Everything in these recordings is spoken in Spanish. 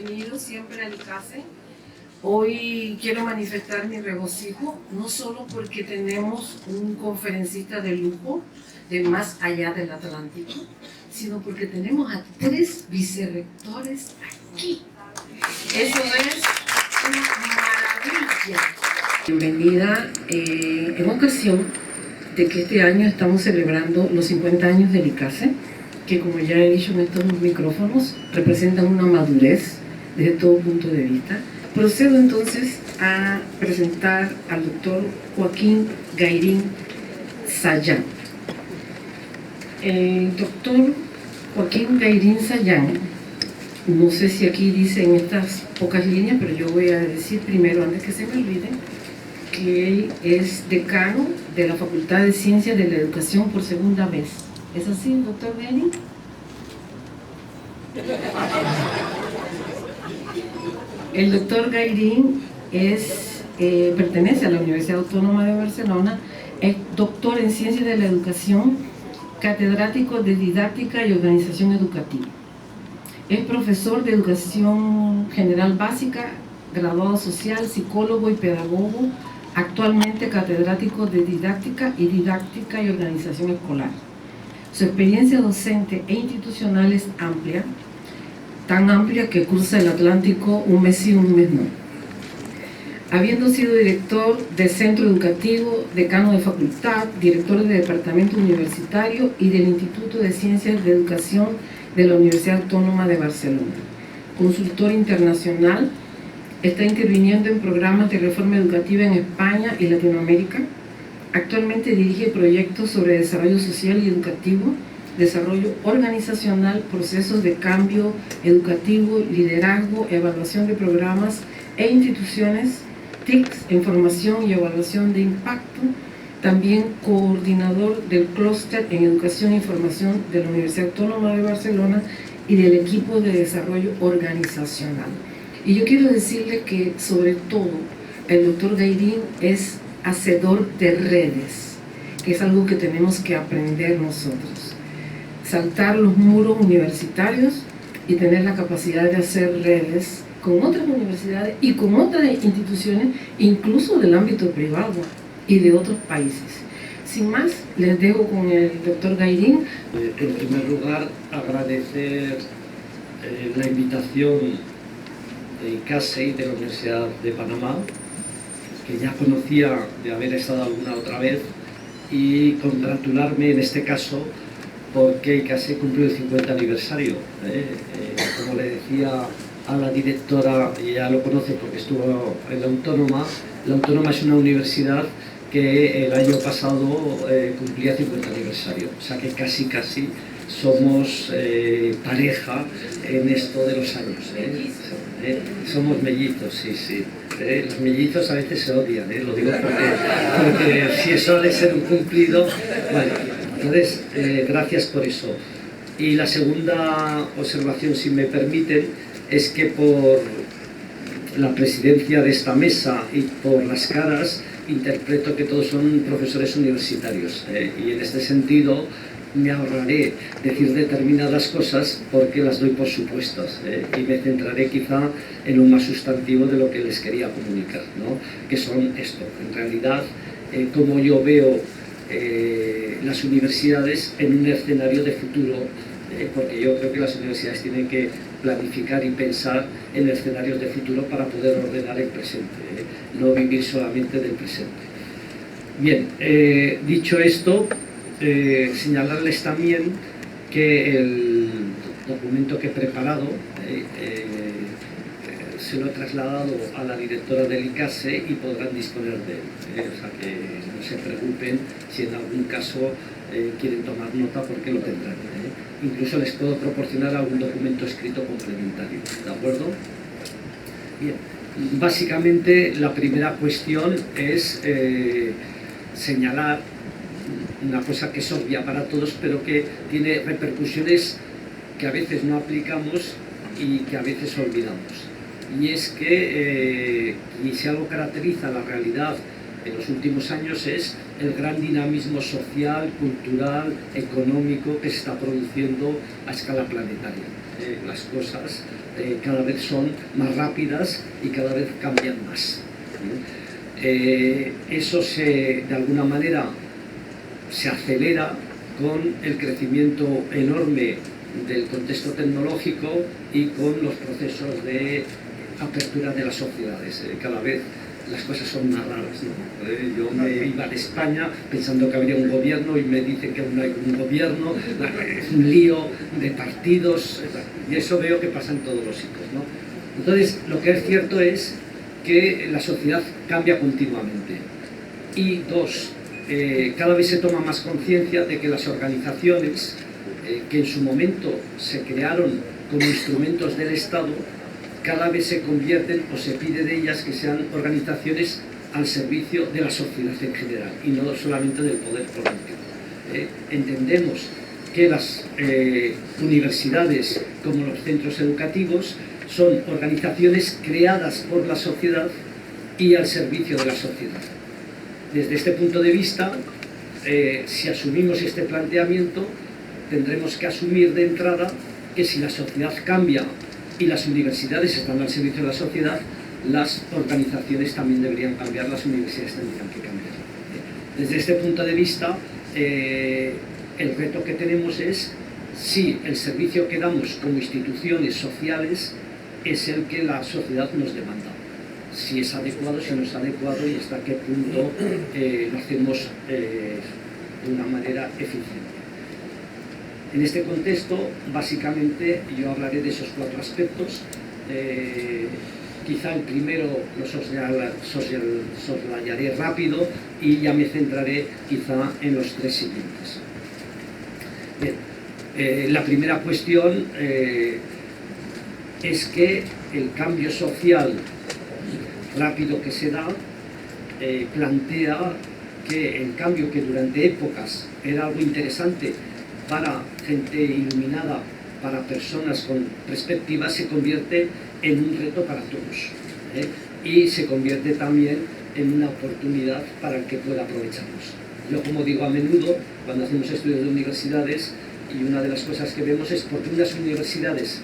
Bienvenidos siempre al ICASE. Hoy quiero manifestar mi regocijo, no solo porque tenemos un conferencista de lujo de más allá del Atlántico, sino porque tenemos a 3 vicerrectores aquí. Eso es una maravilla. Bienvenida en ocasión de que este año estamos celebrando los 50 años del ICASE, que como ya he dicho en estos micrófonos, representan una madurez desde todo punto de vista. Procedo entonces a presentar al doctor Joaquín Gairín Sayán. El doctor Joaquín Gairín Sayán, no sé si aquí dice en estas pocas líneas, pero yo voy a decir primero, antes que se me olvide, que él es decano de la Facultad de Ciencias de la Educación por segunda vez. ¿Es así, doctor Gairín? El doctor Gairín pertenece a la Universidad Autónoma de Barcelona, es doctor en Ciencias de la Educación, catedrático de Didáctica y Organización Educativa. Es profesor de Educación General Básica, graduado social, psicólogo y pedagogo, actualmente catedrático de Didáctica y Organización Escolar. Su experiencia docente e institucional es amplia, tan amplia que cruza el Atlántico un mes sí, un mes no. Habiendo sido director de centro educativo, decano de facultad, director de departamento universitario y del Instituto de Ciencias de Educación de la Universidad Autónoma de Barcelona. Consultor internacional, está interviniendo en programas de reforma educativa en España y Latinoamérica. Actualmente dirige proyectos sobre desarrollo social y educativo, desarrollo organizacional, procesos de cambio educativo, liderazgo, evaluación de programas e instituciones, TICs en formación y evaluación de impacto, también coordinador del clúster en educación e formación de la Universidad Autónoma de Barcelona y del equipo de desarrollo organizacional. Y yo quiero decirle que sobre todo el doctor Gairín es hacedor de redes, que es algo que tenemos que aprender nosotros. Saltar los muros universitarios y tener la capacidad de hacer redes con otras universidades y con otras instituciones, incluso del ámbito privado y de otros países. Sin más, les dejo con el doctor Gairín. En primer lugar, agradecer la invitación de ICASE y de la Universidad de Panamá, que ya conocía de haber estado alguna otra vez, y congratularme en este caso porque ICASE cumplió el 50 aniversario. Como le decía a la directora, ya lo conoce porque estuvo en la Autónoma es una universidad que el año pasado cumplía 50 aniversario, o sea que casi somos pareja en esto de los años. Somos mellizos, sí. Los mellizos a veces se odian, lo digo porque si eso ha de ser un cumplido, vale. Entonces, gracias por eso. Y la segunda observación, si me permiten, es que por la presidencia de esta mesa y por las caras, interpreto que todos son profesores universitarios. Y en este sentido, me ahorraré decir determinadas cosas porque las doy por supuestas, y me centraré quizá en lo más sustantivo de lo que les quería comunicar, ¿no? Que son esto, en realidad, como yo veo las universidades en un escenario de futuro, porque yo creo que las universidades tienen que planificar y pensar en escenarios de futuro para poder ordenar el presente, no vivir solamente del presente. Bien, dicho esto, señalarles también que el documento que he preparado se lo he trasladado a la directora del ICASE y podrán disponer de él. O sea que no se preocupen si en algún caso quieren tomar nota porque lo tendrán. Incluso les puedo proporcionar algún documento escrito complementario. ¿De acuerdo? Bien. Básicamente la primera cuestión es señalar una cosa que es obvia para todos, pero que tiene repercusiones que a veces no aplicamos y que a veces olvidamos. Y es que si algo caracteriza la realidad en los últimos años es el gran dinamismo social, cultural, económico que se está produciendo a escala planetaria. las cosas cada vez son más rápidas y cada vez cambian más. Eso de alguna manera se acelera con el crecimiento enorme del contexto tecnológico y con los procesos de apertura de las sociedades. Cada vez las cosas son más raras, ¿no? Yo me iba de España pensando que habría un gobierno y me dicen que aún no hay un gobierno, es un lío de partidos, y eso veo que pasa en todos los sitios, ¿no? Entonces, lo que es cierto es que la sociedad cambia continuamente. Y dos, cada vez se toma más conciencia de que las organizaciones que en su momento se crearon como instrumentos del Estado, cada vez se convierten o se pide de ellas que sean organizaciones al servicio de la sociedad en general y no solamente del poder político. Entendemos que las universidades, como los centros educativos, son organizaciones creadas por la sociedad y al servicio de la sociedad. Desde este punto de vista, si asumimos este planteamiento, tendremos que asumir de entrada que si la sociedad cambia y las universidades están al servicio de la sociedad, las organizaciones también deberían cambiar, las universidades tendrían que cambiar. Desde este punto de vista, el reto que tenemos es si el servicio que damos como instituciones sociales es el que la sociedad nos demanda. Si es adecuado, si no es adecuado y hasta qué punto lo hacemos de una manera eficiente. En este contexto, básicamente, yo hablaré de esos 4 aspectos. Quizá el primero lo soslayaré rápido y ya me centraré quizá en los 3 siguientes. Bien, la primera cuestión es que el cambio social rápido que se da plantea que el cambio que durante épocas era algo interesante para gente iluminada, para personas con perspectivas, se convierte en un reto para todos, y se convierte también en una oportunidad para el que pueda aprovecharlos. Yo, como digo a menudo, cuando hacemos estudios de universidades, y una de las cosas que vemos es por qué unas universidades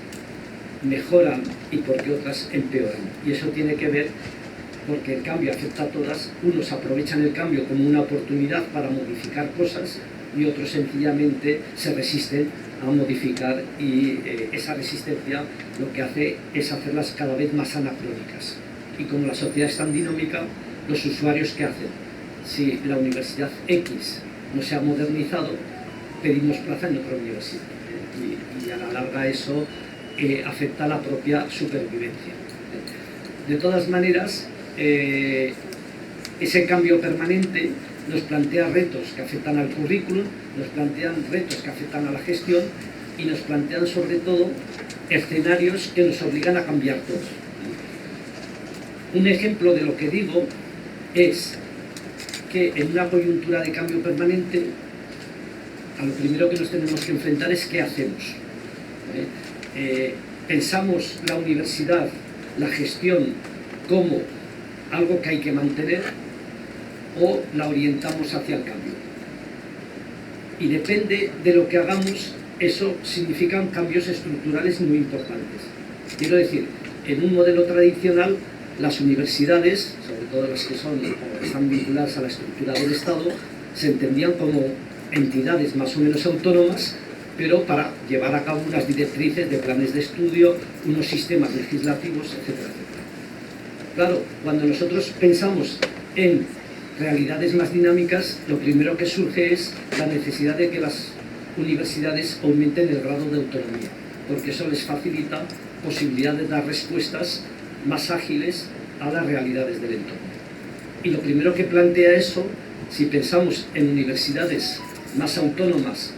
mejoran y por qué otras empeoran. Y eso tiene que ver porque el cambio afecta a todas. Unos aprovechan el cambio como una oportunidad para modificar cosas y otros sencillamente se resisten a modificar, y esa resistencia lo que hace es hacerlas cada vez más anacrónicas. Y como la sociedad es tan dinámica, los usuarios, ¿qué hacen? Si la universidad X no se ha modernizado, pedimos plaza en otra universidad, y a la larga eso afecta a la propia supervivencia. De todas maneras, ese cambio permanente nos plantea retos que afectan al currículum, nos plantean retos que afectan a la gestión y nos plantean sobre todo escenarios que nos obligan a cambiar todo. Un ejemplo de lo que digo es que en una coyuntura de cambio permanente, a lo primero que nos tenemos que enfrentar es qué hacemos. Pensamos la universidad, la gestión, como algo que hay que mantener, o la orientamos hacia el cambio. Y depende de lo que hagamos, eso significan cambios estructurales muy importantes. Quiero decir, en un modelo tradicional, las universidades, sobre todo las que están vinculadas a la estructura del Estado, se entendían como entidades más o menos autónomas, pero para llevar a cabo unas directrices de planes de estudio, unos sistemas legislativos, etcétera, etcétera. Claro, cuando nosotros pensamos en realidades más dinámicas, lo primero que surge es la necesidad de que las universidades aumenten el grado de autonomía, porque eso les facilita posibilidad de dar respuestas más ágiles a las realidades del entorno. Y lo primero que plantea eso, si pensamos en universidades más autónomas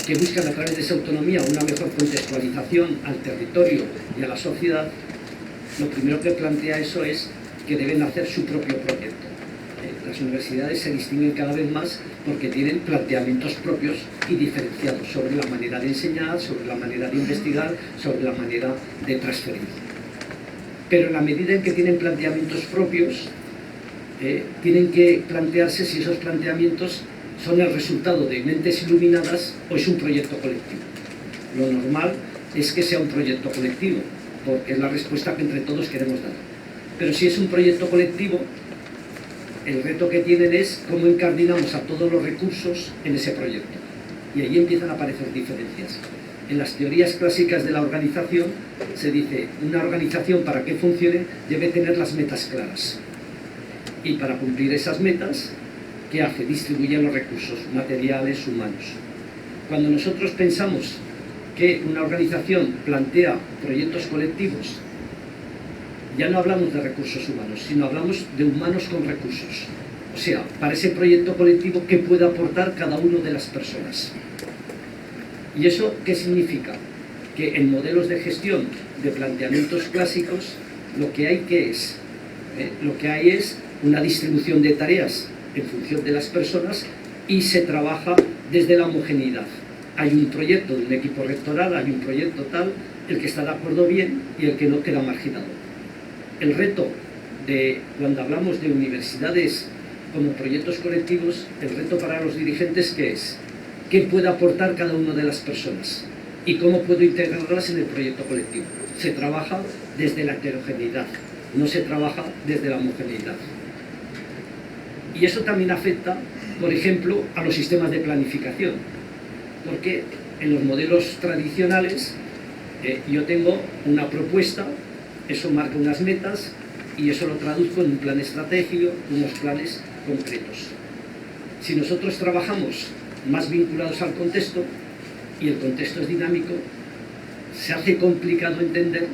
que buscan a través de esa autonomía una mejor contextualización al territorio y a la sociedad, lo primero que plantea eso es que deben hacer su propio proyecto. Las universidades se distinguen cada vez más porque tienen planteamientos propios y diferenciados sobre la manera de enseñar, sobre la manera de investigar, sobre la manera de transferir. Pero en la medida en que tienen planteamientos propios, tienen que plantearse si esos planteamientos son el resultado de mentes iluminadas o es un proyecto colectivo. Lo normal es que sea un proyecto colectivo, porque es la respuesta que entre todos queremos dar. Pero si es un proyecto colectivo, el reto que tienen es cómo incardinamos a todos los recursos en ese proyecto. Y ahí empiezan a aparecer diferencias. En las teorías clásicas de la organización se dice, una organización para que funcione debe tener las metas claras. Y para cumplir esas metas, ¿qué hace? Distribuye los recursos materiales, humanos. Cuando nosotros pensamos que una organización plantea proyectos colectivos, ya no hablamos de recursos humanos, sino hablamos de humanos con recursos. O sea, para ese proyecto colectivo, ¿qué puede aportar cada una de las personas? ¿Y eso qué significa? Que en modelos de gestión de planteamientos clásicos, lo que hay es una distribución de tareas en función de las personas y se trabaja desde la homogeneidad. Hay un proyecto de un equipo rectoral, hay un proyecto tal, el que está de acuerdo bien y el que no queda marginado. El reto de cuando hablamos de universidades como proyectos colectivos, el reto para los dirigentes, ¿qué es? ¿Qué puede aportar cada una de las personas? ¿Y cómo puedo integrarlas en el proyecto colectivo? Se trabaja desde la heterogeneidad, no se trabaja desde la homogeneidad. Y eso también afecta, por ejemplo, a los sistemas de planificación, porque en los modelos tradicionales yo tengo una propuesta, eso marca unas metas y eso lo traduzco en un plan estratégico, unos planes concretos. Si nosotros trabajamos más vinculados al contexto y el contexto es dinámico, se hace complicado entender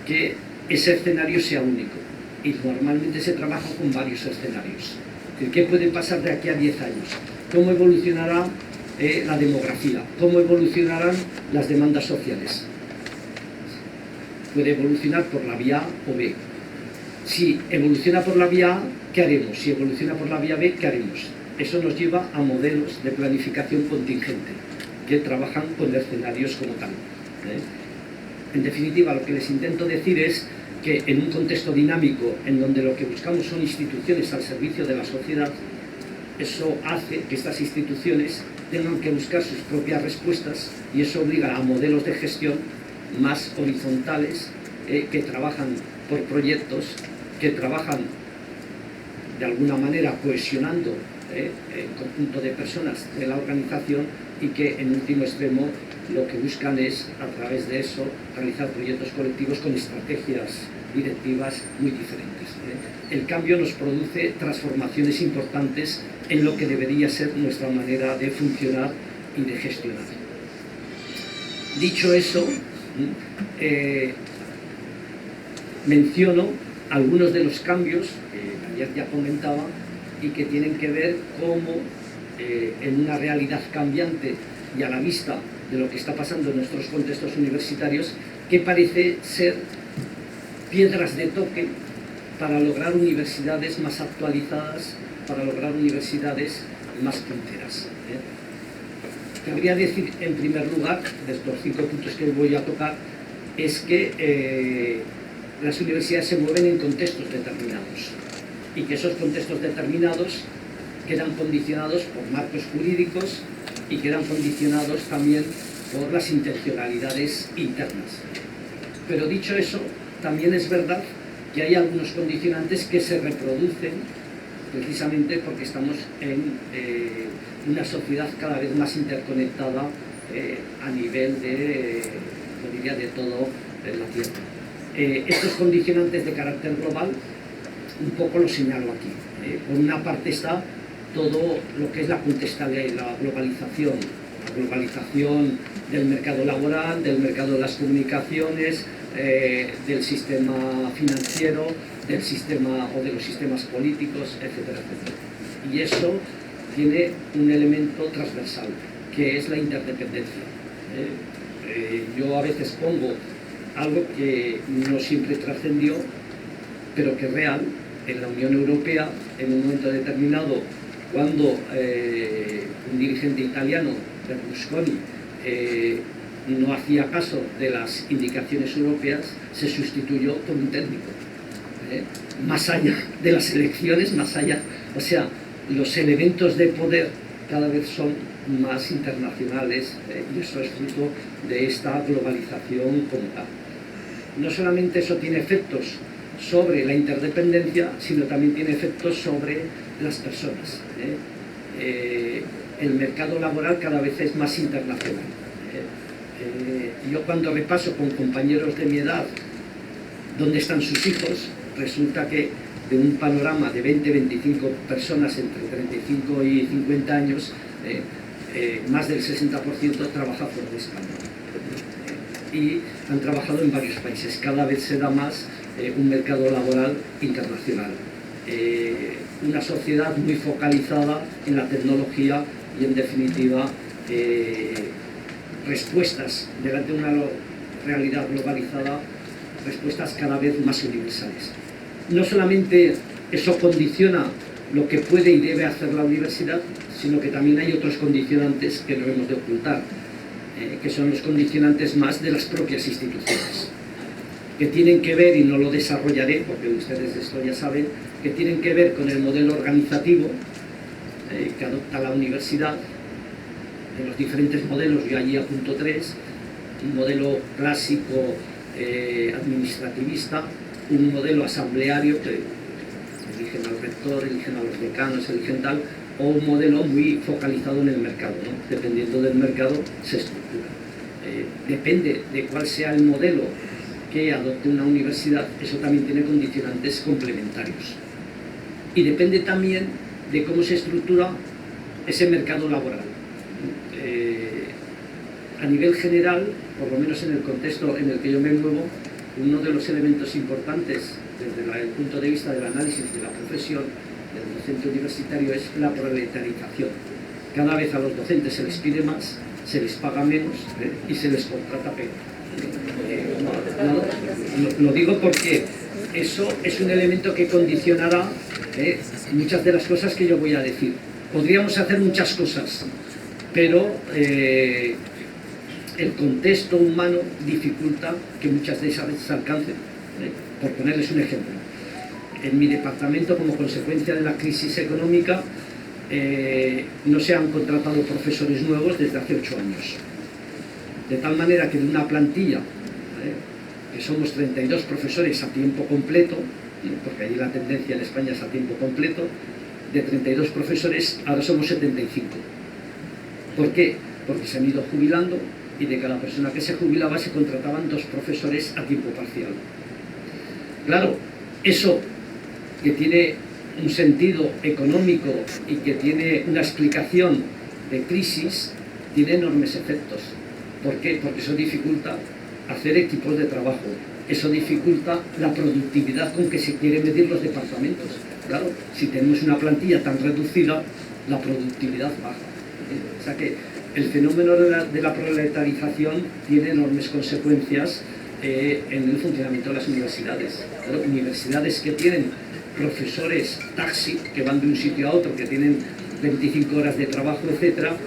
que ese escenario sea único y normalmente se trabaja con varios escenarios. ¿Qué puede pasar de aquí a 10 años? ¿Cómo evolucionará la demografía? ¿Cómo evolucionarán las demandas sociales? Puede evolucionar por la vía A o B. Si evoluciona por la vía A, ¿qué haremos? Si evoluciona por la vía B, ¿qué haremos? Eso nos lleva a modelos de planificación contingente, que trabajan con escenarios como tal. En definitiva, lo que les intento decir es que en un contexto dinámico, en donde lo que buscamos son instituciones al servicio de la sociedad, eso hace que estas instituciones tengan que buscar sus propias respuestas y eso obliga a modelos de gestión más horizontales que trabajan por proyectos, que trabajan de alguna manera cohesionando el conjunto de personas de la organización y que en último extremo lo que buscan es, a través de eso, realizar proyectos colectivos con estrategias directivas muy diferentes. El cambio nos produce transformaciones importantes en lo que debería ser nuestra manera de funcionar y de gestionar. Dicho eso, menciono algunos de los cambios que ayer ya comentaba y que tienen que ver cómo en una realidad cambiante y a la vista de lo que está pasando en nuestros contextos universitarios, que parece ser piedras de toque para lograr universidades más actualizadas, para lograr universidades más punteras. Quería decir, en primer lugar, de estos 5 puntos que voy a tocar, es que las universidades se mueven en contextos determinados y que esos contextos determinados quedan condicionados por marcos jurídicos y quedan condicionados también por las intencionalidades internas. Pero dicho eso, también es verdad que hay algunos condicionantes que se reproducen precisamente porque estamos en una sociedad cada vez más interconectada a nivel de, yo diría, de todo la Tierra. Estos condicionantes de carácter global, un poco lo señalo aquí. Por una parte está todo lo que es la contextualidad, la globalización del mercado laboral, del mercado de las comunicaciones, del sistema financiero, del sistema o de los sistemas políticos, etcétera, etcétera. Y eso tiene un elemento transversal, que es la interdependencia. Yo a veces pongo algo que no siempre trascendió, pero que es real. En la Unión Europea, en un momento determinado, cuando un dirigente italiano, Berlusconi, no hacía caso de las indicaciones europeas, se sustituyó por un técnico. Más allá de las elecciones, más allá, o sea, los elementos de poder cada vez son más internacionales, y eso es fruto de esta globalización como tal. No solamente eso tiene efectos sobre la interdependencia, sino también tiene efectos sobre las personas. El mercado laboral cada vez es más internacional. Yo cuando repaso con compañeros de mi edad dónde están sus hijos, resulta que de un panorama de 20-25 personas entre 35 y 50 años, más del 60% trabaja fuera de España. Y han trabajado en varios países. Cada vez se da más un mercado laboral internacional. Una sociedad muy focalizada en la tecnología y, en definitiva, respuestas delante de una realidad globalizada, respuestas cada vez más universales. No solamente eso condiciona lo que puede y debe hacer la universidad, sino que también hay otros condicionantes que no hemos de ocultar, que son los condicionantes más de las propias instituciones, que tienen que ver, y no lo desarrollaré porque ustedes de esto ya saben, que tienen que ver con el modelo organizativo que adopta la universidad, en los diferentes modelos. Yo allí apunto 3, un modelo clásico administrativista, un modelo asambleario que eligen al rector, eligen a los decanos, eligen tal, o un modelo muy focalizado en el mercado, ¿no? Dependiendo del mercado se estructura. Depende de cuál sea el modelo que adopte una universidad, eso también tiene condicionantes complementarios. Y depende también de cómo se estructura ese mercado laboral. A nivel general, por lo menos en el contexto en el que yo me muevo, uno de los elementos importantes desde el punto de vista del análisis de la profesión del docente universitario es la proletarización. Cada vez a los docentes se les pide más, se les paga menos y se les contrata peor. Lo digo porque eso es un elemento que condicionará muchas de las cosas que yo voy a decir. Podríamos hacer muchas cosas, pero el contexto humano dificulta que muchas de esas se alcancen. Por ponerles un ejemplo, en mi departamento, como consecuencia de la crisis económica, no se han contratado profesores nuevos desde hace 8 años. De tal manera que de una plantilla, que somos 32 profesores a tiempo completo, porque allí la tendencia en España es a tiempo completo, de 32 profesores ahora somos 75. ¿Por qué? Porque se han ido jubilando y de cada persona que se jubilaba se contrataban 2 profesores a tiempo parcial. Claro, eso que tiene un sentido económico y que tiene una explicación de crisis, tiene enormes efectos. ¿Por qué? Porque eso dificulta hacer equipos de trabajo, eso dificulta la productividad con que se quieren medir los departamentos. Claro, si tenemos una plantilla tan reducida, la productividad baja. O sea que el fenómeno de la proletarización tiene enormes consecuencias en el funcionamiento de las universidades. Claro, universidades que tienen profesores taxi, que van de un sitio a otro, que tienen 25 horas de trabajo, etcétera,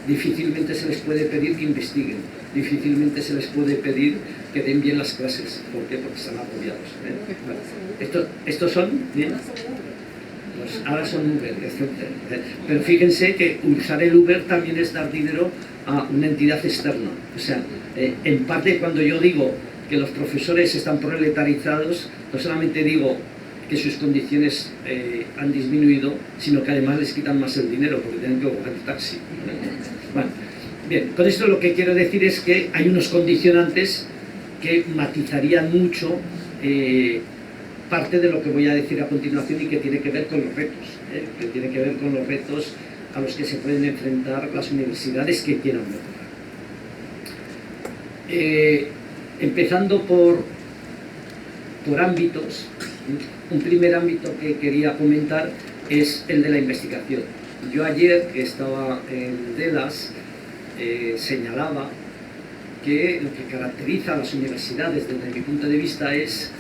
difícilmente se les puede pedir que investiguen, difícilmente se les puede pedir que den bien las clases. ¿Por qué? Porque están agobiados. Bueno, estos son, ¿bien? Pues ahora son Uber, pero fíjense que usar el Uber también es dar dinero a una entidad externa. O sea, en parte cuando yo digo que los profesores están proletarizados, no solamente digo que sus condiciones han disminuido, sino que además les quitan más el dinero porque tienen que coger el taxi. Bueno, bien, con esto lo que quiero decir es que hay unos condicionantes que matizarían mucho parte de lo que voy a decir a continuación y que tiene que ver con los retos, a los que se pueden enfrentar las universidades que quieran mejorar. Empezando por ámbitos, un primer ámbito que quería comentar es el de la investigación. Yo ayer, que estaba en DELAS, señalaba que lo que caracteriza a las universidades desde mi punto de vista es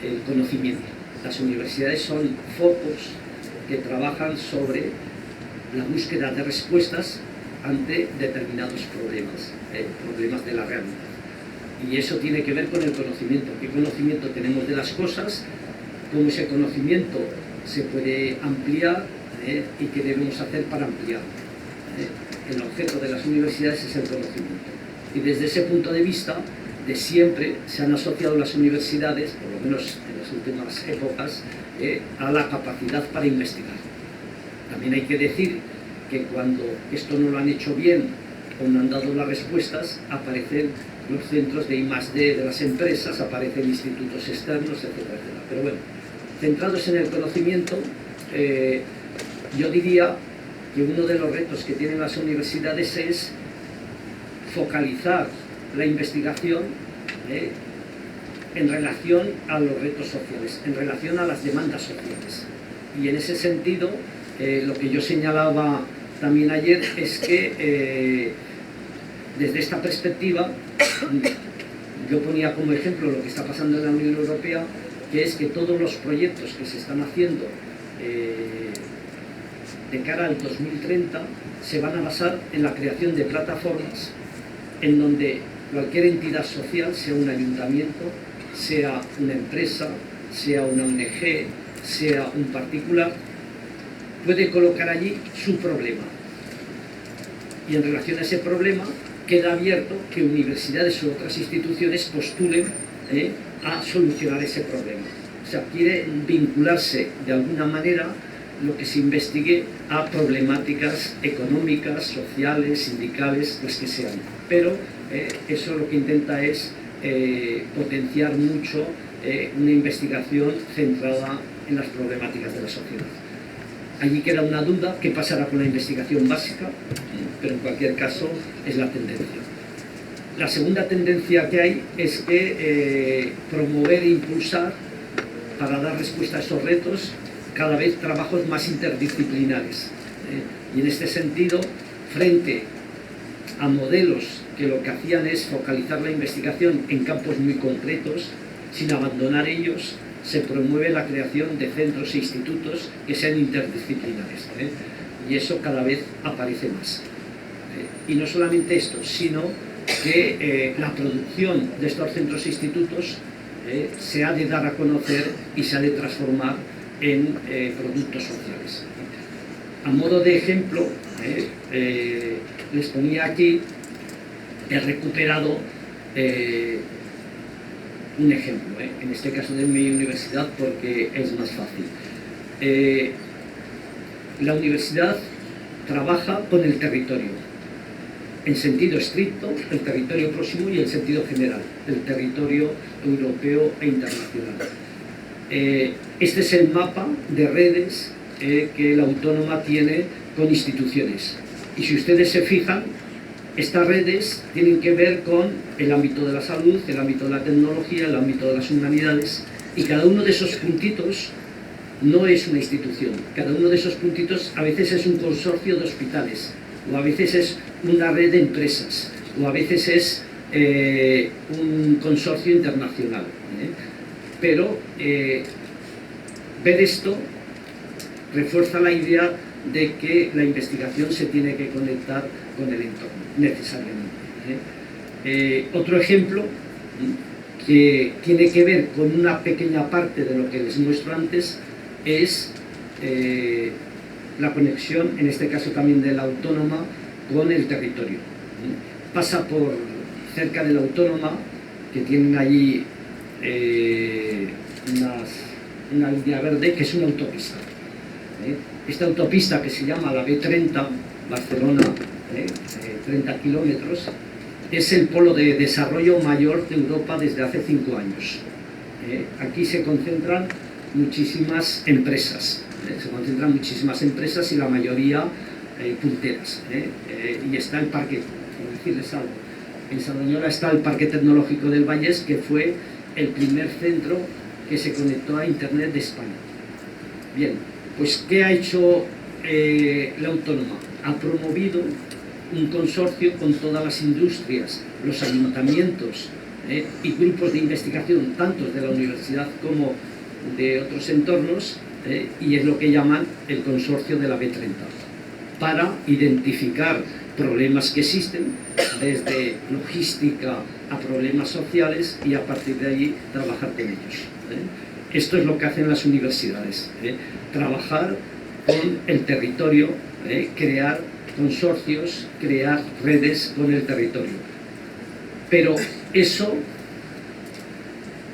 el conocimiento. Las universidades son focos que trabajan sobre la búsqueda de respuestas ante determinados problemas, problemas de la realidad. Y eso tiene que ver con el conocimiento. ¿Qué conocimiento tenemos de las cosas? ¿Cómo ese conocimiento se puede ampliar? ¿Y qué debemos hacer para ampliarlo? el objeto de las universidades es el conocimiento. Y desde ese punto de vista, de siempre se han asociado las universidades, por lo menos en las últimas épocas, a la capacidad para investigar. También hay que decir que cuando esto no lo han hecho bien o no han dado las respuestas, aparecen los centros de I+D de las empresas, aparecen institutos externos, etcétera, etcétera. Pero bueno, centrados en el conocimiento, yo diría que uno de los retos que tienen las universidades es focalizar la investigación en relación a los retos sociales, en relación a las demandas sociales. Y en ese sentido, lo que yo señalaba también ayer es que desde esta perspectiva, yo ponía como ejemplo lo que está pasando en la Unión Europea, que es que todos los proyectos que se están haciendo de cara al 2030 se van a basar en la creación de plataformas en donde cualquier entidad social, sea un ayuntamiento, sea una empresa, sea una ONG, sea un particular, puede colocar allí su problema. Y en relación a ese problema, queda abierto que universidades u otras instituciones postulen a solucionar ese problema. O sea, quiere vincularse de alguna manera lo que se investigue a problemáticas económicas, sociales, sindicales, las que sean. Pero eso lo que intenta es potenciar mucho una investigación centrada en las problemáticas de la sociedad. Allí queda una duda, ¿qué pasará con la investigación básica? Pero en cualquier caso es la tendencia. La segunda tendencia que hay es que promover e impulsar, para dar respuesta a esos retos, cada vez trabajos más interdisciplinares. Y en este sentido, frente a modelos que lo que hacían es focalizar la investigación en campos muy concretos, sin abandonar ellos, se promueve la creación de centros e institutos que sean interdisciplinares. Y eso cada vez aparece más. Y no solamente esto, sino que la producción de estos centros e institutos se ha de dar a conocer y se ha de transformar en productos sociales. A modo de ejemplo, les ponía aquí, he recuperado un ejemplo, en este caso de mi universidad, porque es más fácil. La universidad trabaja con el territorio, en sentido estricto, el territorio próximo, y en sentido general, el territorio europeo e internacional. Este es el mapa de redes que la Autónoma tiene con instituciones. Y si ustedes se fijan, estas redes tienen que ver con el ámbito de la salud, el ámbito de la tecnología, el ámbito de las humanidades, y cada uno de esos puntitos no es una institución. Cada uno de esos puntitos a veces es un consorcio de hospitales, o a veces es una red de empresas, o a veces es un consorcio internacional. Pero ver esto refuerza la idea de que la investigación se tiene que conectar con el entorno, necesariamente. Otro ejemplo que tiene que ver con una pequeña parte de lo que les muestro antes es la conexión, en este caso también de la Autónoma, con el territorio. Pasa por cerca de la Autónoma, que tienen allí una línea verde, que es una autopista. Esta autopista, que se llama la B30, Barcelona, 30 kilómetros, es el polo de desarrollo mayor de Europa desde hace 5 años. Aquí se concentran muchísimas empresas, y la mayoría punteras. Y está el parque, por decirles algo, en Sardañola está el Parque Tecnológico del Vallès, que fue el primer centro que se conectó a Internet de España. Bien, pues ¿qué ha hecho la Autónoma? Ha promovido un consorcio con todas las industrias, los ayuntamientos y grupos de investigación, tanto de la universidad como de otros entornos, y es lo que llaman el consorcio de la B30, para identificar problemas que existen, desde logística a problemas sociales, y a partir de ahí trabajar con ellos. Esto es lo que hacen las universidades, trabajar con el territorio, crear consorcios, crear redes con el territorio. Pero eso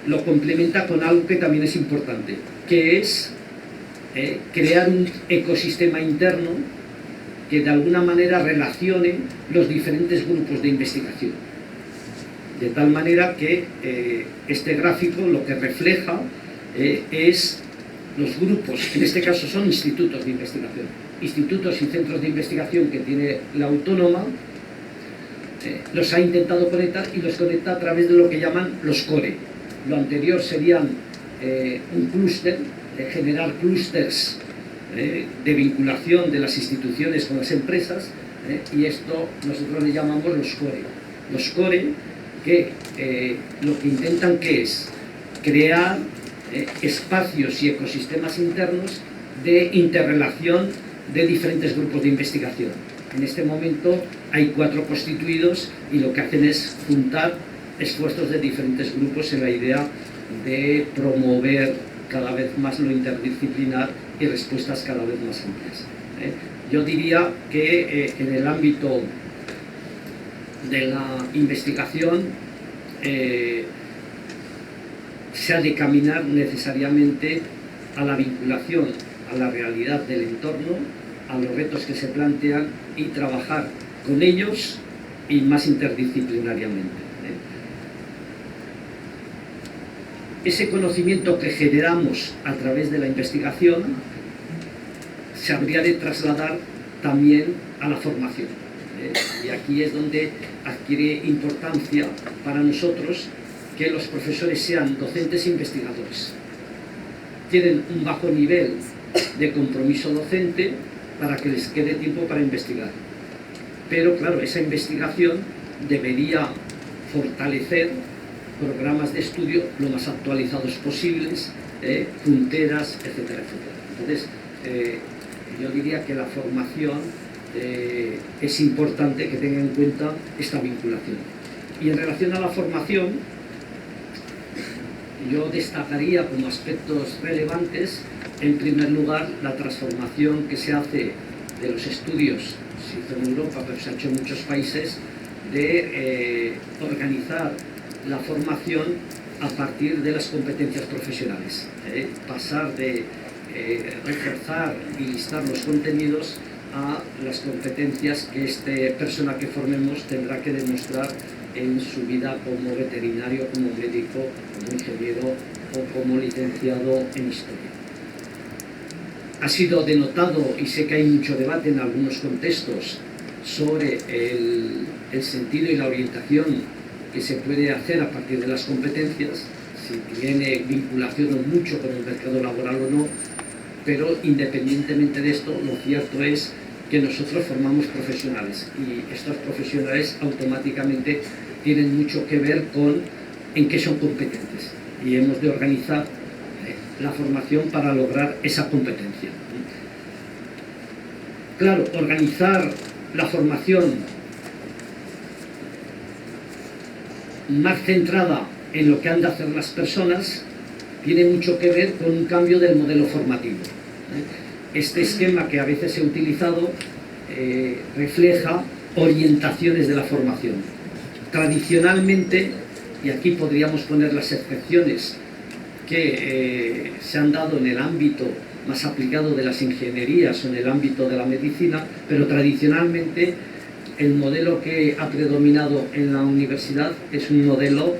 lo complementa con algo que también es importante, que es crear un ecosistema interno que de alguna manera relacione los diferentes grupos de investigación. De tal manera que este gráfico lo que refleja es los grupos, en este caso son institutos de investigación, institutos y centros de investigación que tiene la autónoma, los ha intentado conectar y los conecta a través de lo que llaman los core. Lo anterior serían un clúster, generar clústeres de vinculación de las instituciones con las empresas, y esto nosotros le llamamos los core. Los core que lo que intentan que es crear espacios y ecosistemas internos de interrelación de diferentes grupos de investigación. En este momento hay 4 constituidos y lo que hacen es juntar esfuerzos de diferentes grupos en la idea de promover cada vez más lo interdisciplinar y respuestas cada vez más amplias. Yo diría que en el ámbito de la investigación se ha de caminar necesariamente a la vinculación a la realidad del entorno, a los retos que se plantean y trabajar con ellos y más interdisciplinariamente. Ese conocimiento que generamos a través de la investigación se habría de trasladar también a la formación. Y aquí es donde adquiere importancia para nosotros que los profesores sean docentes e investigadores. Tienen un bajo nivel de compromiso docente para que les quede tiempo para investigar. Pero claro, esa investigación debería fortalecer programas de estudio lo más actualizados posibles, punteras, etcétera, etcétera. Entonces, yo diría que la formación es importante que tenga en cuenta esta vinculación. Y en relación a la formación, yo destacaría como aspectos relevantes, en primer lugar, la transformación que se hace de los estudios, se hizo en Europa, pero se ha hecho en muchos países, de organizar la formación a partir de las competencias profesionales. Pasar de reforzar y listar los contenidos a las competencias que esta persona que formemos tendrá que demostrar en su vida como veterinario, como médico, como ingeniero o como licenciado en historia. Ha sido denotado, y sé que hay mucho debate en algunos contextos, sobre el sentido y la orientación que se puede hacer a partir de las competencias, si tiene vinculación o mucho con el mercado laboral o no, pero independientemente de esto, lo cierto es que nosotros formamos profesionales y estos profesionales automáticamente tienen mucho que ver con en qué son competentes y hemos de organizar la formación para lograr esa competencia. Claro, organizar la formación más centrada en lo que han de hacer las personas tiene mucho que ver con un cambio del modelo formativo. Este esquema que a veces se ha utilizado refleja orientaciones de la formación. Tradicionalmente, y aquí podríamos poner las excepciones que se han dado en el ámbito más aplicado de las ingenierías o en el ámbito de la medicina, pero tradicionalmente el modelo que ha predominado en la universidad es un modelo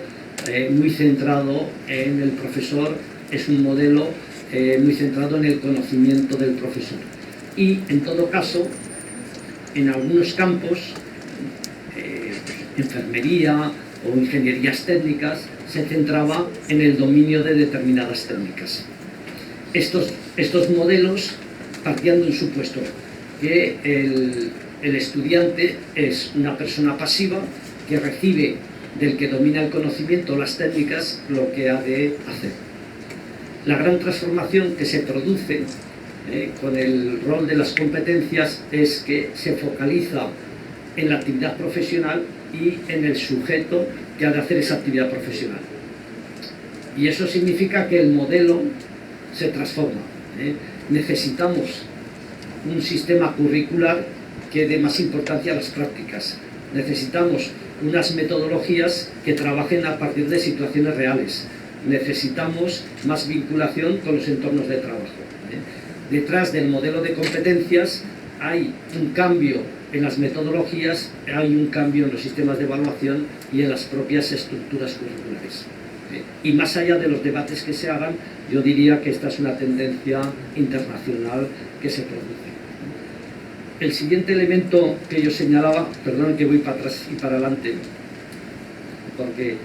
muy centrado en el profesor, es un modelo muy centrado en el conocimiento del profesor. Y en todo caso, en algunos campos, enfermería o ingenierías técnicas, se centraba en el dominio de determinadas técnicas. Estos modelos partían de un supuesto, que el estudiante es una persona pasiva que recibe del que domina el conocimiento, las técnicas, lo que ha de hacer. La gran transformación que se produce con el rol de las competencias es que se focaliza en la actividad profesional y en el sujeto que ha de hacer esa actividad profesional. Y eso significa que el modelo se transforma. Necesitamos un sistema curricular que dé más importancia a las prácticas. Necesitamos unas metodologías que trabajen a partir de situaciones reales. Necesitamos más vinculación con los entornos de trabajo. Detrás del modelo de competencias hay un cambio en las metodologías, hay un cambio en los sistemas de evaluación y en las propias estructuras curriculares. Y más allá de los debates que se hagan, yo diría que esta es una tendencia internacional que se produce. El siguiente elemento que yo señalaba, perdón que voy para atrás y para adelante, porque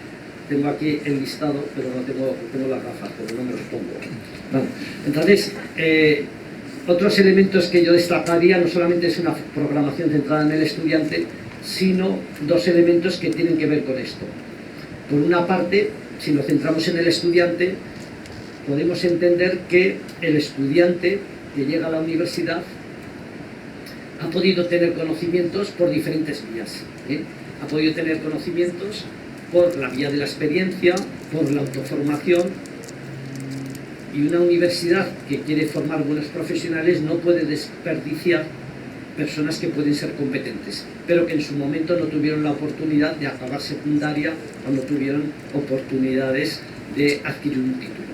tengo aquí el listado, pero no tengo las gafas, pero no me los pongo. Bueno, entonces, otros elementos que yo destacaría no solamente es una programación centrada en el estudiante, sino dos elementos que tienen que ver con esto. Por una parte, si nos centramos en el estudiante, podemos entender que el estudiante que llega a la universidad ha podido tener conocimientos por diferentes vías. Ha podido tener conocimientos por la vía de la experiencia, por la autoformación, y una universidad que quiere formar buenos profesionales no puede desperdiciar personas que pueden ser competentes, pero que en su momento no tuvieron la oportunidad de acabar secundaria o no tuvieron oportunidades de adquirir un título.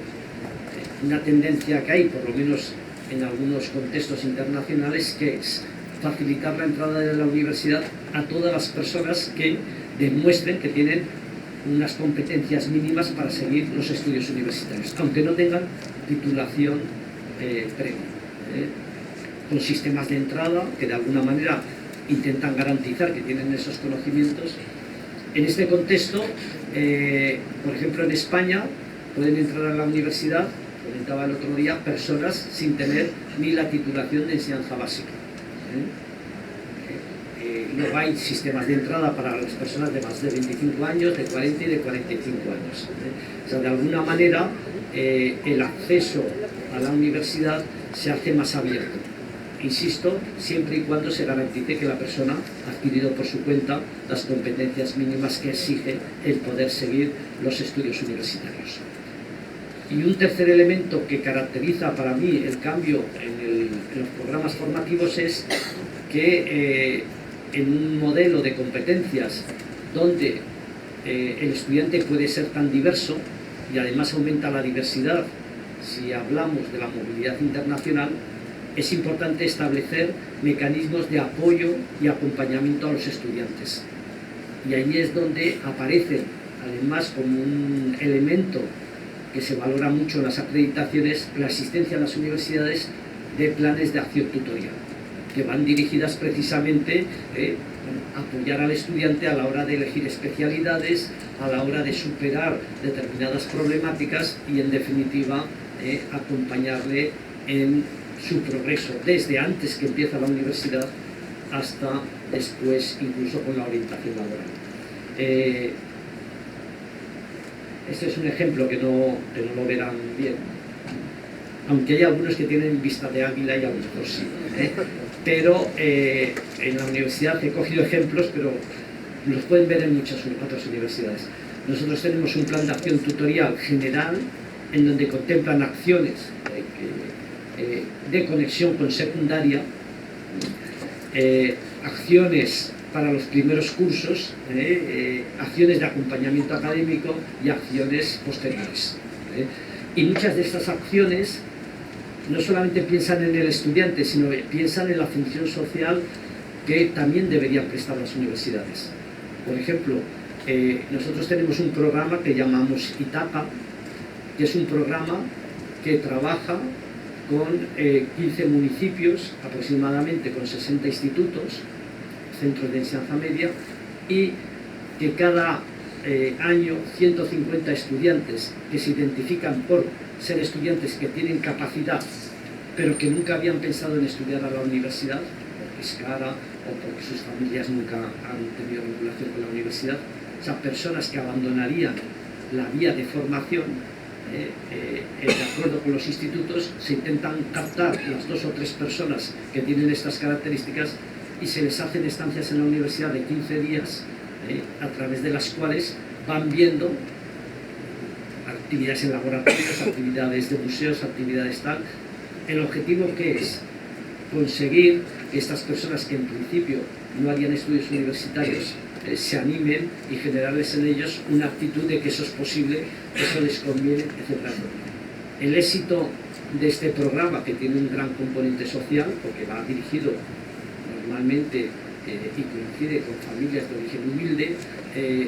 Una tendencia que hay, por lo menos en algunos contextos internacionales, que es facilitar la entrada de la universidad a todas las personas que demuestren que tienen unas competencias mínimas para seguir los estudios universitarios, aunque no tengan titulación previa. Con sistemas de entrada que de alguna manera intentan garantizar que tienen esos conocimientos. En este contexto, por ejemplo en España, pueden entrar a la universidad, comentaba el otro día, personas sin tener ni la titulación de enseñanza básica. Luego hay sistemas de entrada para las personas de más de 25 años, de 40 y de 45 años. O sea, de alguna manera el acceso a la universidad se hace más abierto. Insisto, siempre y cuando se garantice que la persona ha adquirido por su cuenta las competencias mínimas que exige el poder seguir los estudios universitarios. Y un tercer elemento que caracteriza para mí el cambio en los programas formativos es que en un modelo de competencias donde el estudiante puede ser tan diverso y además aumenta la diversidad si hablamos de la movilidad internacional, es importante establecer mecanismos de apoyo y acompañamiento a los estudiantes. Y ahí es donde aparece, además como un elemento que se valora mucho en las acreditaciones, la asistencia a las universidades de planes de acción tutorial, que van dirigidas precisamente a apoyar al estudiante a la hora de elegir especialidades, a la hora de superar determinadas problemáticas y, en definitiva, acompañarle en su progreso, desde antes que empieza la universidad hasta después, incluso con la orientación laboral. Este es un ejemplo que no lo verán bien, aunque hay algunos que tienen vista de águila y a lo mejor sí. Pero en la universidad he cogido ejemplos, pero los pueden ver en muchas otras universidades. Nosotros tenemos un plan de acción tutorial general en donde contemplan acciones de conexión con secundaria, acciones para los primeros cursos, acciones de acompañamiento académico y acciones posteriores. Y muchas de estas acciones no solamente piensan en el estudiante, sino piensan en la función social que también deberían prestar las universidades. Por ejemplo, nosotros tenemos un programa que llamamos ITACA, que es un programa que trabaja con 15 municipios, aproximadamente con 60 institutos, centros de enseñanza media, y que cada año 150 estudiantes que se identifican por ser estudiantes que tienen capacidad, pero que nunca habían pensado en estudiar a la universidad, porque es cara o porque sus familias nunca han tenido vinculación con la universidad, o sea, personas que abandonarían la vía de formación, de acuerdo con los institutos, se intentan captar las 2 o 3 personas que tienen estas características y se les hacen estancias en la universidad de 15 días, a través de las cuales van viendo actividades en laboratorios, actividades de museos, actividades tal. El objetivo que es conseguir que estas personas que en principio no harían estudios universitarios se animen y generarles en ellos una actitud de que eso es posible, eso les conviene, etc. El éxito de este programa, que tiene un gran componente social, porque va dirigido normalmente y coincide con familias de origen humilde,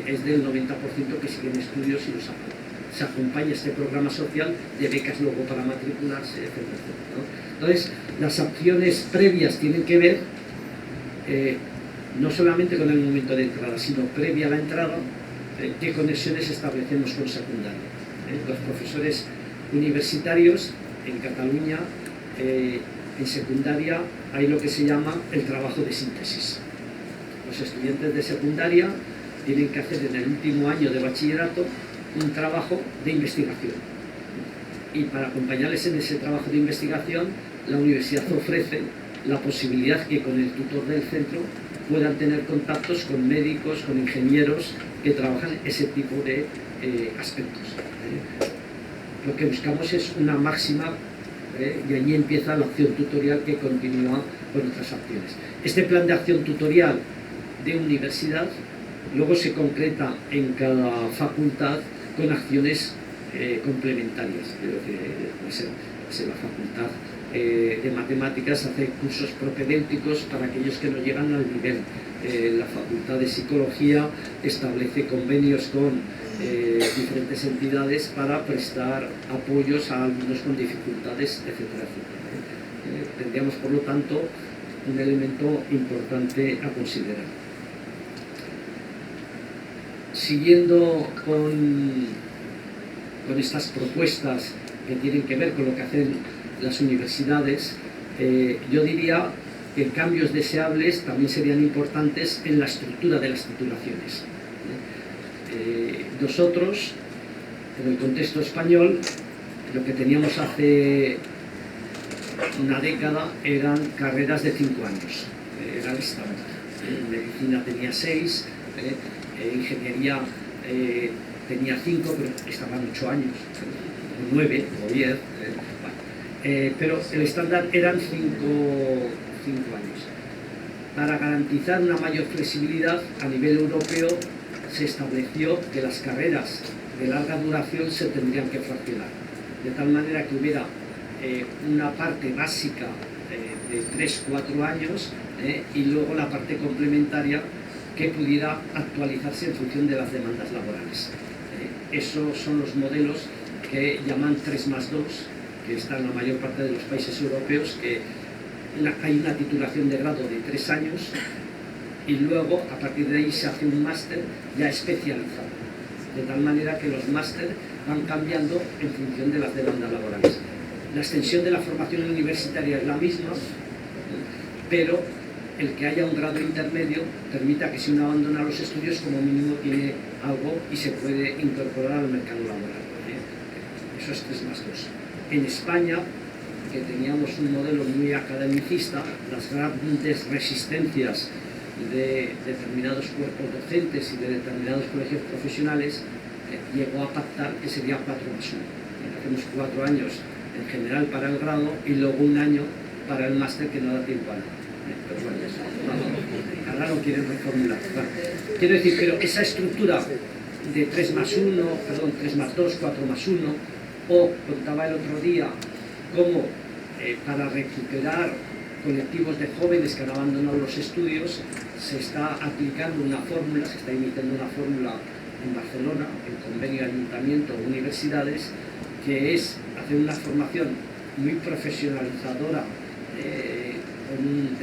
es del 90% que siguen estudios y los apoyan. Se acompaña este programa social de becas luego para matricularse, etc. ¿no? Entonces, las acciones previas tienen que ver no solamente con el momento de entrada, sino previa a la entrada, qué conexiones establecemos con secundaria. Los profesores universitarios en Cataluña, en secundaria, hay lo que se llama el trabajo de síntesis. Los estudiantes de secundaria tienen que hacer en el último año de bachillerato un trabajo de investigación. Y para acompañarles en ese trabajo de investigación, la universidad ofrece la posibilidad que con el tutor del centro puedan tener contactos con médicos, con ingenieros que trabajan ese tipo de aspectos. Lo que buscamos es una máxima y allí empieza la acción tutorial que continúa con otras acciones. Este plan de acción tutorial de universidad luego se concreta en cada facultad con acciones complementarias. Puede ser la facultad de matemáticas hace cursos propedéuticos para aquellos que no llegan al nivel. La facultad de psicología establece convenios con diferentes entidades para prestar apoyos a alumnos con dificultades, etcétera, etcétera. Tendríamos, por lo tanto, un elemento importante a considerar. Siguiendo con estas propuestas que tienen que ver con lo que hacen las universidades, yo diría que cambios deseables también serían importantes en la estructura de las titulaciones. Nosotros, en el contexto español, lo que teníamos hace una década eran carreras de 5 años, era el estándar. Medicina tenía 6, ingeniería tenía 5, pero estaban 8 años, o 9 o 10, pero el estándar eran 5 años. Para garantizar una mayor flexibilidad a nivel europeo se estableció que las carreras de larga duración se tendrían que fraccionar, de tal manera que hubiera una parte básica de 3-4 años y luego la parte complementaria que pudiera actualizarse en función de las demandas laborales. Esos son los modelos que llaman 3+2, que están en la mayor parte de los países europeos, que hay una titulación de grado de 3 años y luego a partir de ahí se hace un máster ya especializado, de tal manera que los máster van cambiando en función de las demandas laborales. La extensión de la formación universitaria es la misma, pero el que haya un grado intermedio permita que si uno abandona los estudios como mínimo tiene algo y se puede incorporar al mercado laboral. Eso es 3+2. En España, que teníamos un modelo muy academicista, las grandes resistencias de determinados cuerpos docentes y de determinados colegios profesionales, llegó a pactar que sería 4+1. Hacemos 4 años en general para el grado y luego un año para el máster, que no da tiempo a nada. Pero bueno, eso, ahora lo quieren reformular. Bueno, quiero decir, pero esa estructura de 3+1, perdón, 3+2, 4+1, o contaba el otro día cómo para recuperar colectivos de jóvenes que han abandonado los estudios se está aplicando una fórmula, se está imitando una fórmula en Barcelona, en convenio ayuntamiento o universidades, que es hacer una formación muy profesionalizadora de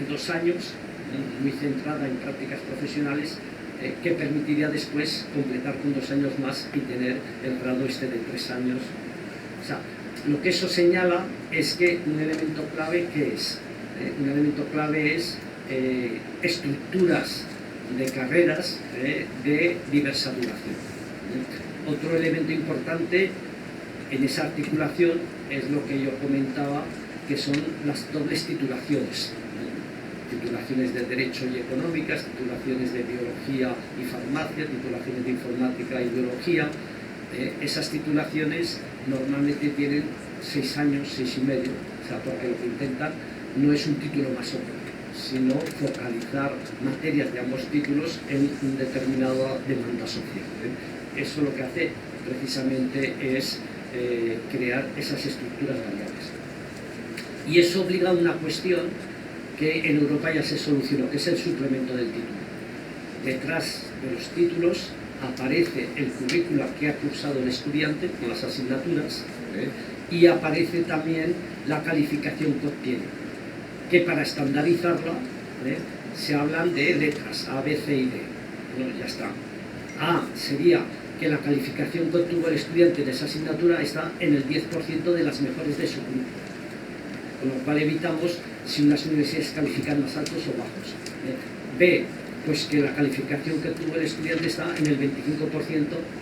2 años, muy centrada en prácticas profesionales, que permitiría después completar con 2 años más y tener el grado este de 3 años. O sea, lo que eso señala es que un elemento clave, ¿qué es? Un elemento clave es estructuras de carreras de diversa duración. Otro elemento importante en esa articulación es lo que yo comentaba, que son las dobles titulaciones. Titulaciones de Derecho y Económicas, titulaciones de Biología y Farmacia, titulaciones de Informática y Biología. Esas titulaciones normalmente tienen 6 años, 6 y medio, o sea, porque lo que intentan no es un título más otro, sino focalizar materias de ambos títulos en una determinada demanda social. Eso lo que hace precisamente es crear esas estructuras variables. Y eso obliga a una cuestión que en Europa ya se solucionó, que es el suplemento del título. Detrás de los títulos aparece el currículum que ha cursado el estudiante con las asignaturas y aparece también la calificación que obtiene, que para estandarizarla se hablan de letras A, B, C y D. Bueno, ya está. A sería que la calificación que obtuvo el estudiante de esa asignatura está en el 10% de las mejores de su grupo, con lo cual evitamos si unas universidades califican más altos o bajos. B, pues que la calificación que obtuvo el estudiante está en el 25%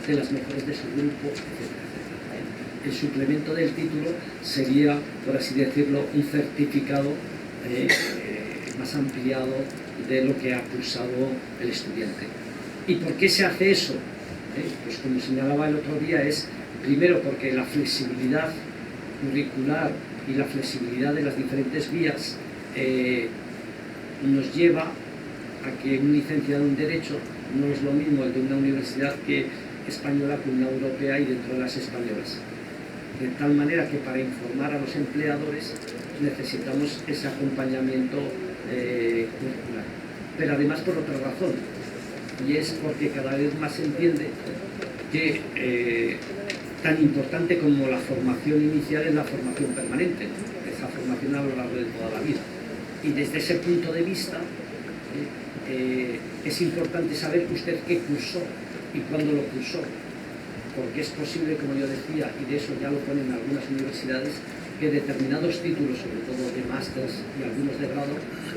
de las mejores de su grupo, etc. El suplemento del título sería, por así decirlo, un certificado más ampliado de lo que ha cursado el estudiante. ¿Y por qué se hace eso? Pues como señalaba el otro día, es primero porque la flexibilidad curricular y la flexibilidad de las diferentes vías nos lleva a que un licenciado en Derecho no es lo mismo el de una universidad española que una europea y dentro de las españolas. De tal manera que para informar a los empleadores necesitamos ese acompañamiento curricular. Pero además por otra razón, y es porque cada vez más se entiende que tan importante como la formación inicial es la formación permanente, esa formación a lo largo de toda la vida. Y desde ese punto de vista es importante saber usted qué cursó y cuándo lo cursó, porque es posible, como yo decía, y de eso ya lo ponen algunas universidades, que determinados títulos, sobre todo de másters y algunos de grado,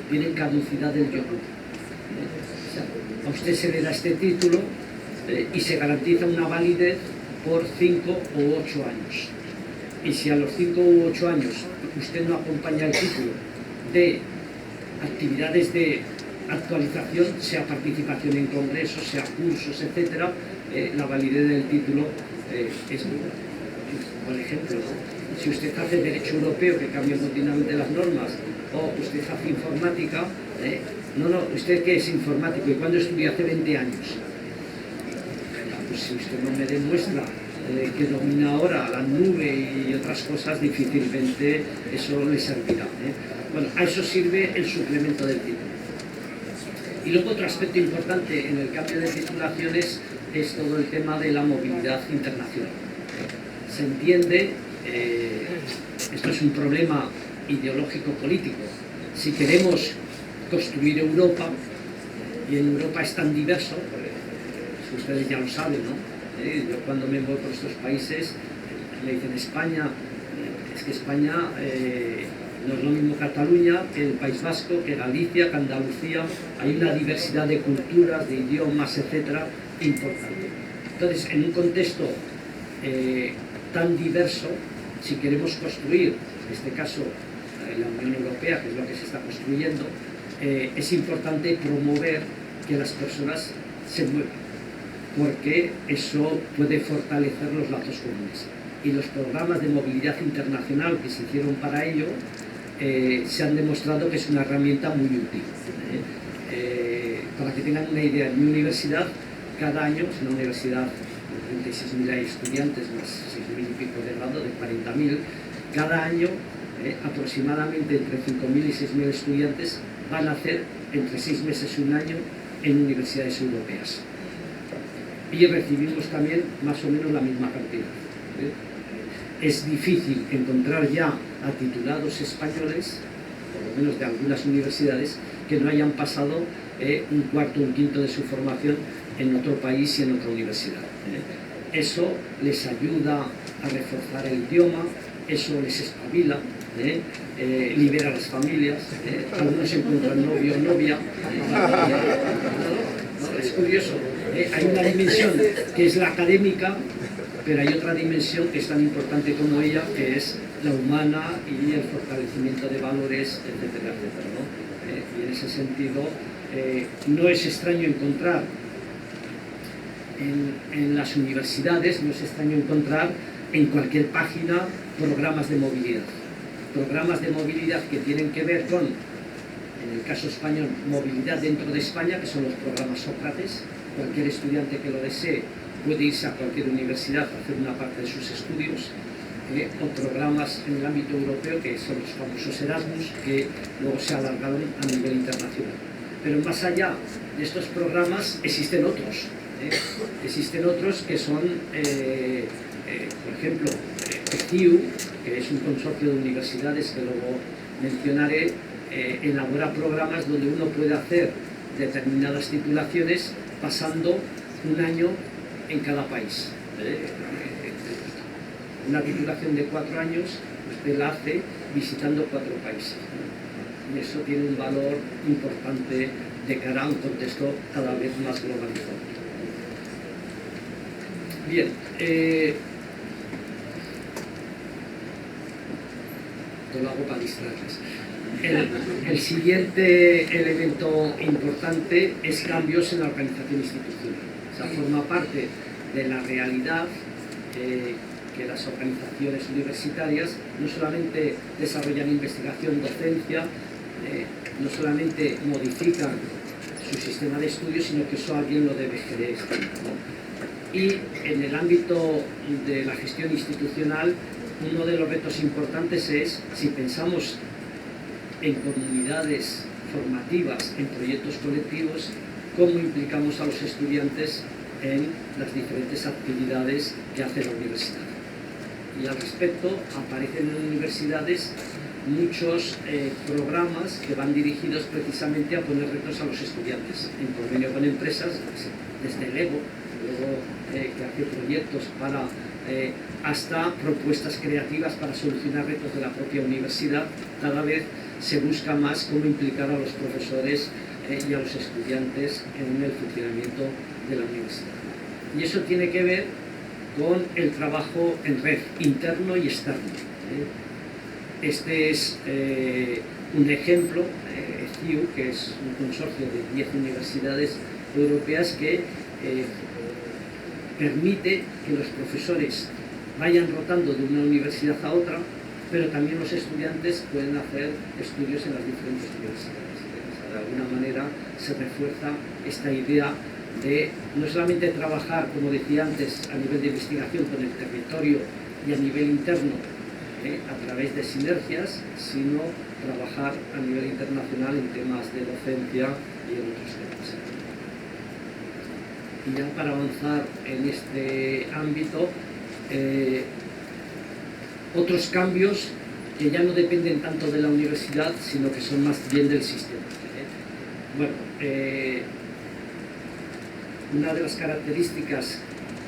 tienen caducidad del yogur. O sea, a usted se le da este título y se garantiza una validez por 5 u 8 años. Y si a los 5 u 8 años usted no acompaña el título de actividades de actualización, sea participación en congresos, sea cursos, etcétera, la validez del título es nula. Por ejemplo, si usted hace Derecho Europeo, que cambia continuamente las normas, o usted hace informática, ¿usted qué es informático? ¿Y cuándo estudió? Hace 20 años. Pues si usted no me demuestra que domina ahora la nube y otras cosas, difícilmente eso le servirá. Bueno, a eso sirve el suplemento del título. Y luego otro aspecto importante en el cambio de titulaciones es todo el tema de la movilidad internacional. Se entiende, esto es un problema ideológico-político, si queremos construir Europa, y en Europa es tan diverso, si ustedes ya lo saben, ¿no? Yo cuando me voy por estos países, me dicen España, es que España no es lo mismo Cataluña que el País Vasco, que Galicia, que Andalucía, hay una diversidad de culturas, de idiomas, etcétera, importante. Entonces, en un contexto tan diverso, si queremos construir, en este caso, la Unión Europea, que es lo que se está construyendo, es importante promover que las personas se muevan, porque eso puede fortalecer los lazos comunes. Y los programas de movilidad internacional que se hicieron para ello se han demostrado que es una herramienta muy útil. Para que tengan una idea, en mi universidad, cada año, es una universidad de 36.000 estudiantes, más 6.000 y pico de grado, de 40.000, cada año aproximadamente entre 5.000 y 6.000 estudiantes van a hacer entre 6 meses y un año en universidades europeas. Y recibimos también más o menos la misma cantidad. Es difícil encontrar ya a titulados españoles, por lo menos de algunas universidades, que no hayan pasado un cuarto o un quinto de su formación en otro país y en otra universidad. Eso les ayuda a reforzar el idioma, eso les espabila, libera a las familias, algunos encuentran novio o novia. Es curioso, hay una dimensión que es la académica, pero hay otra dimensión que es tan importante como ella, que es la humana y el fortalecimiento de valores, etcétera, etcétera, ¿no? Y en ese sentido, no es extraño encontrar en las universidades, no es extraño encontrar en cualquier página programas de movilidad que tienen que ver con En el caso español, movilidad dentro de España, que son los programas Sócrates. Cualquier estudiante que lo desee puede irse a cualquier universidad a hacer una parte de sus estudios, o programas en el ámbito europeo, que son los famosos Erasmus, que luego se alargaron a nivel internacional. Pero más allá de estos programas existen otros. Existen otros que son, por ejemplo, CECIU, que es un consorcio de universidades que luego mencionaré, elabora programas donde uno puede hacer determinadas titulaciones pasando un año en cada país. Una titulación de 4 años usted la hace visitando 4 países. Y eso tiene un valor importante de cara a un contexto cada vez más globalizado. Bien, lo hago para distraerles. El siguiente elemento importante es cambios en la organización institucional. O sea, forma parte de la realidad que las organizaciones universitarias no solamente desarrollan investigación, docencia, no solamente modifican su sistema de estudios, sino que eso alguien lo debe gestionar, ¿no? Y en el ámbito de la gestión institucional, uno de los retos importantes es, si pensamos en comunidades formativas, en proyectos colectivos, cómo implicamos a los estudiantes en las diferentes actividades que hace la universidad. Y al respecto aparecen en universidades muchos programas que van dirigidos precisamente a poner retos a los estudiantes, en convenio con empresas, desde el EGO, que hace proyectos para, hasta propuestas creativas para solucionar retos de la propia universidad. Cada vez se busca más cómo implicar a los profesores y a los estudiantes en el funcionamiento de la universidad. Y eso tiene que ver con el trabajo en red, interno y externo. Este es un ejemplo, CIU, que es un consorcio de 10 universidades europeas que permite que los profesores vayan rotando de una universidad a otra, pero también los estudiantes pueden hacer estudios en las diferentes universidades. O sea, de alguna manera se refuerza esta idea de no solamente trabajar, como decía antes, a nivel de investigación con el territorio y a nivel interno, a través de sinergias, sino trabajar a nivel internacional en temas de docencia y en otros temas. Y ya para avanzar en este ámbito, otros cambios que ya no dependen tanto de la universidad, sino que son más bien del sistema. Bueno, una de las características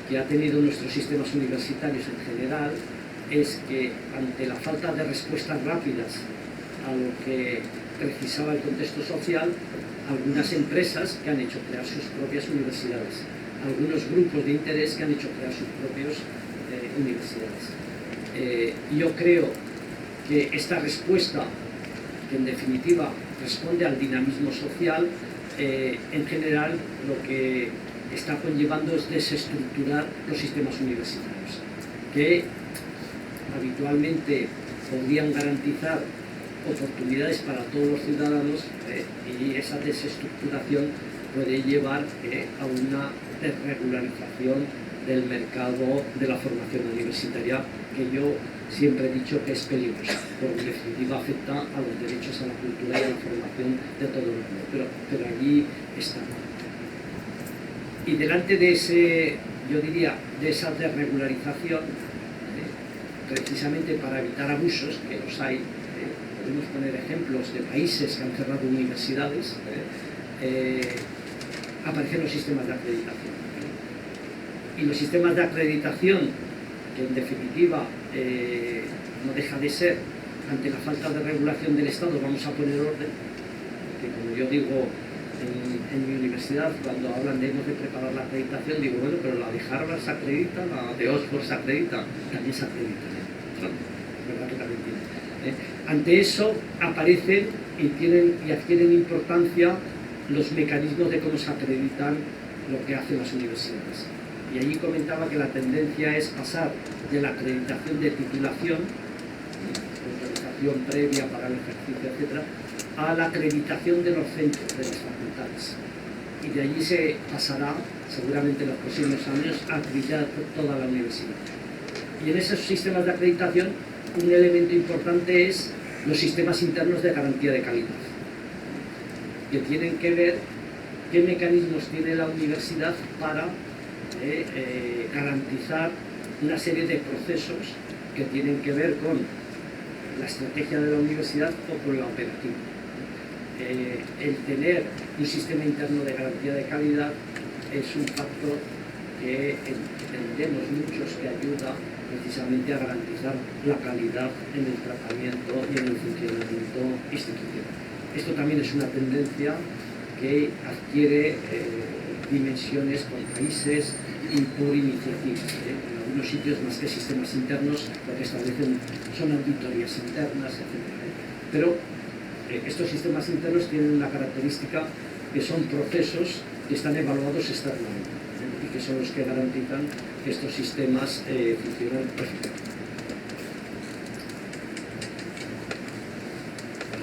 que ha tenido nuestros sistemas universitarios en general es que ante la falta de respuestas rápidas a lo que precisaba el contexto social, algunas empresas que han hecho crear sus propias universidades, algunos grupos de interés que han hecho crear sus propias universidades. Yo creo que esta respuesta, que en definitiva responde al dinamismo social, en general lo que está conllevando es desestructurar los sistemas universitarios, que habitualmente podrían garantizar oportunidades para todos los ciudadanos, y esa desestructuración puede llevar a una desregularización del mercado de la formación universitaria, que yo siempre he dicho que es peligrosa, porque en definitiva afecta a los derechos a la cultura y a la formación de todo el mundo, pero allí está. Y delante de ese, yo diría, de esa desregularización, precisamente para evitar abusos, que los hay, podemos poner ejemplos de países que han cerrado universidades, aparecen los sistemas de acreditación. Y los sistemas de acreditación, que en definitiva no deja de ser, ante la falta de regulación del Estado, vamos a poner orden, que como yo digo en mi universidad, cuando hablan de hemos de preparar la acreditación, digo, bueno, pero la de Harvard se acredita, la de Oxford se acredita, también se acredita, ¿verdad que también tiene? Ante eso aparecen y adquieren importancia los mecanismos de cómo se acreditan lo que hacen las universidades. Y allí comentaba que la tendencia es pasar de la acreditación de titulación, autorización previa para el ejercicio, etc., a la acreditación de los centros de las facultades. Y de allí se pasará, seguramente en los próximos años, a acreditar toda la universidad. Y en esos sistemas de acreditación, un elemento importante es los sistemas internos de garantía de calidad, que tienen que ver qué mecanismos tiene la universidad para garantizar una serie de procesos que tienen que ver con la estrategia de la universidad o con la operativa. El tener un sistema interno de garantía de calidad es un factor que entendemos muchos que ayuda precisamente a garantizar la calidad en el tratamiento y en el funcionamiento institucional. Esto también es una tendencia que adquiere dimensiones por países y por iniciativas. En algunos sitios, más que sistemas internos, lo que establecen son auditorías internas, etc. Pero estos sistemas internos tienen una característica que son procesos que están evaluados externamente y que son los que garantizan que estos sistemas funcionan perfectamente.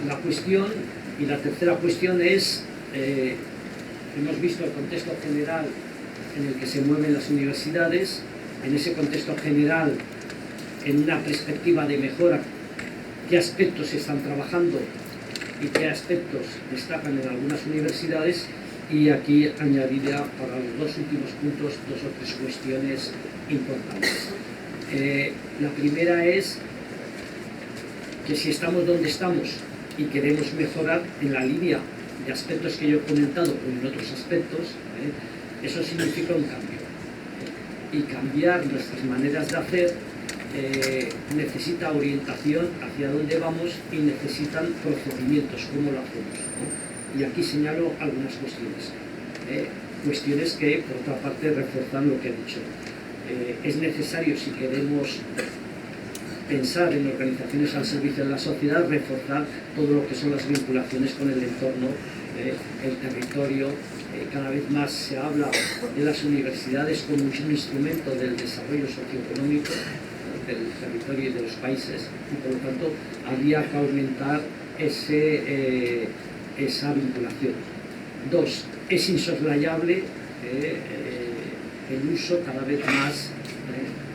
La cuestión, y la tercera cuestión es, hemos visto el contexto general en el que se mueven las universidades. En ese contexto general, en una perspectiva de mejora, qué aspectos se están trabajando y qué aspectos destacan en algunas universidades, y aquí añadiría para los dos últimos puntos dos o tres cuestiones importantes. La primera es que si estamos donde estamos y queremos mejorar en la línea de aspectos que yo he comentado o en otros aspectos, eso significa un cambio. Y cambiar nuestras maneras de hacer necesita orientación hacia dónde vamos y necesitan procedimientos, cómo lo hacemos, ¿no? Y aquí señalo algunas cuestiones. Cuestiones que, por otra parte, refuerzan lo que he dicho. Es necesario, si queremos pensar en organizaciones al servicio de la sociedad, reforzar todo lo que son las vinculaciones con el entorno, el territorio. Cada vez más se habla de las universidades como un instrumento del desarrollo socioeconómico del territorio y de los países, y por lo tanto habría que aumentar esa vinculación. Dos, es insoslayable el uso cada vez más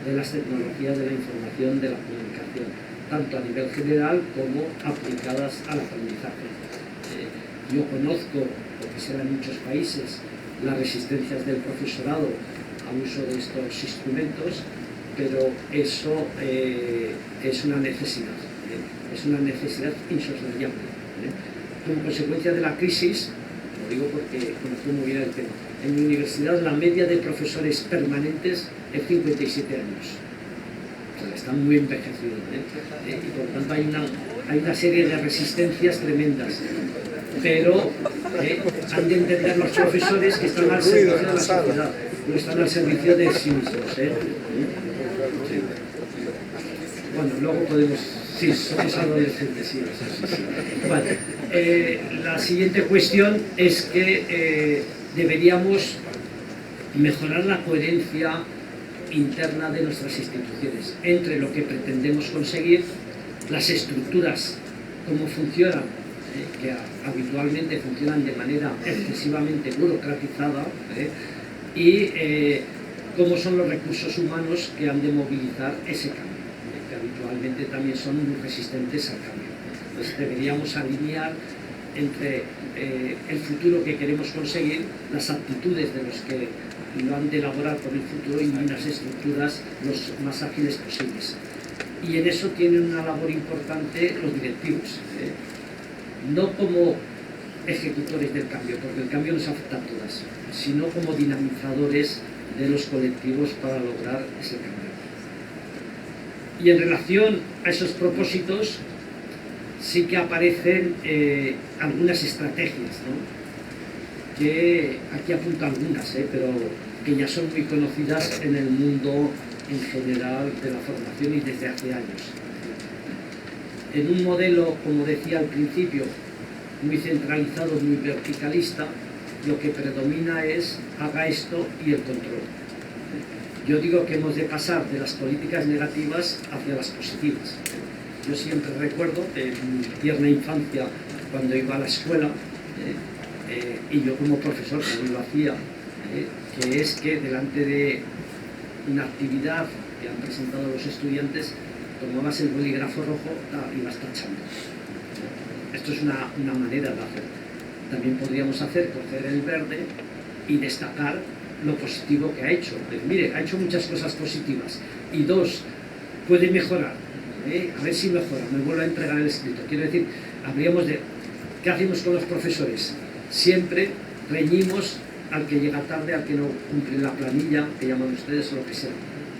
de las tecnologías de la información, de la comunicación, tanto a nivel general como aplicadas al aprendizaje. Yo conozco, porque se da en muchos países, las resistencias del profesorado al uso de estos instrumentos, pero eso es una necesidad insoslayable. Como consecuencia de la crisis, lo digo porque conozco muy bien el tema, en mi universidad la media de profesores permanentes es 57 años. O sea, están muy envejecidos, y por lo tanto hay una serie de resistencias tremendas. Pero han de entender los profesores que están al servicio de la sociedad, no están al servicio de sí mismos. Bueno, luego podemos... Sí, somos adolescentes, sí. Vale. La siguiente cuestión es que deberíamos mejorar la coherencia interna de nuestras instituciones entre lo que pretendemos conseguir, las estructuras, cómo funcionan, que habitualmente funcionan de manera excesivamente burocratizada, y cómo son los recursos humanos que han de movilizar ese cambio, que habitualmente también son muy resistentes al cambio. Entonces deberíamos alinear entre el futuro que queremos conseguir, las actitudes de los que lo han de elaborar por el futuro y unas estructuras los más ágiles posibles. Y en eso tienen una labor importante los directivos, no como ejecutores del cambio, porque el cambio nos afecta a todas, sino como dinamizadores de los colectivos para lograr ese cambio. Y en relación a esos propósitos, sí que aparecen algunas estrategias, ¿no? Que aquí apunto algunas, pero que ya son muy conocidas en el mundo en general de la formación y desde hace años. En un modelo, como decía al principio, muy centralizado, muy verticalista, lo que predomina es haga esto y el control. Yo digo que hemos de pasar de las políticas negativas hacia las positivas. Yo siempre recuerdo que en mi tierna infancia cuando iba a la escuela, y yo como profesor también lo hacía, que es que delante de una actividad que han presentado los estudiantes, tomabas el bolígrafo rojo y vas tachando. Esto es una manera de hacer. También podríamos coger el verde y destacar lo positivo que ha hecho. Pues, mire, ha hecho muchas cosas positivas. Y 2, puede mejorar. A ver si mejora, me vuelvo a entregar el escrito. Quiero decir, ¿qué hacemos con los profesores? Siempre reñimos al que llega tarde, al que no cumple la planilla, que llaman ustedes o lo que sea.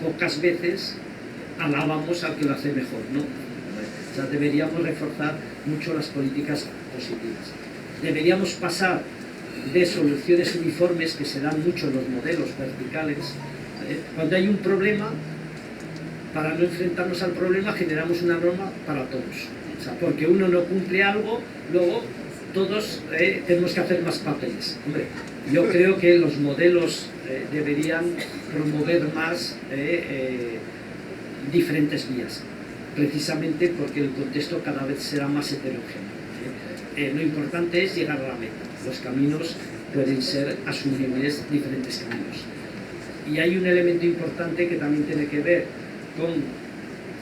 Pocas veces alabamos al que lo hace mejor, ¿no? O sea, deberíamos reforzar mucho las políticas positivas. Deberíamos pasar de soluciones uniformes que se dan mucho en los modelos verticales. Cuando hay un problema, para no enfrentarnos al problema, generamos una norma para todos. O sea, porque uno no cumple algo, luego todos tenemos que hacer más papeles. Hombre, yo creo que los modelos deberían promover más diferentes vías, precisamente porque el contexto cada vez será más heterogéneo. Lo importante es llegar a la meta. Los caminos pueden ser asumibles, diferentes caminos. Y hay un elemento importante que también tiene que ver con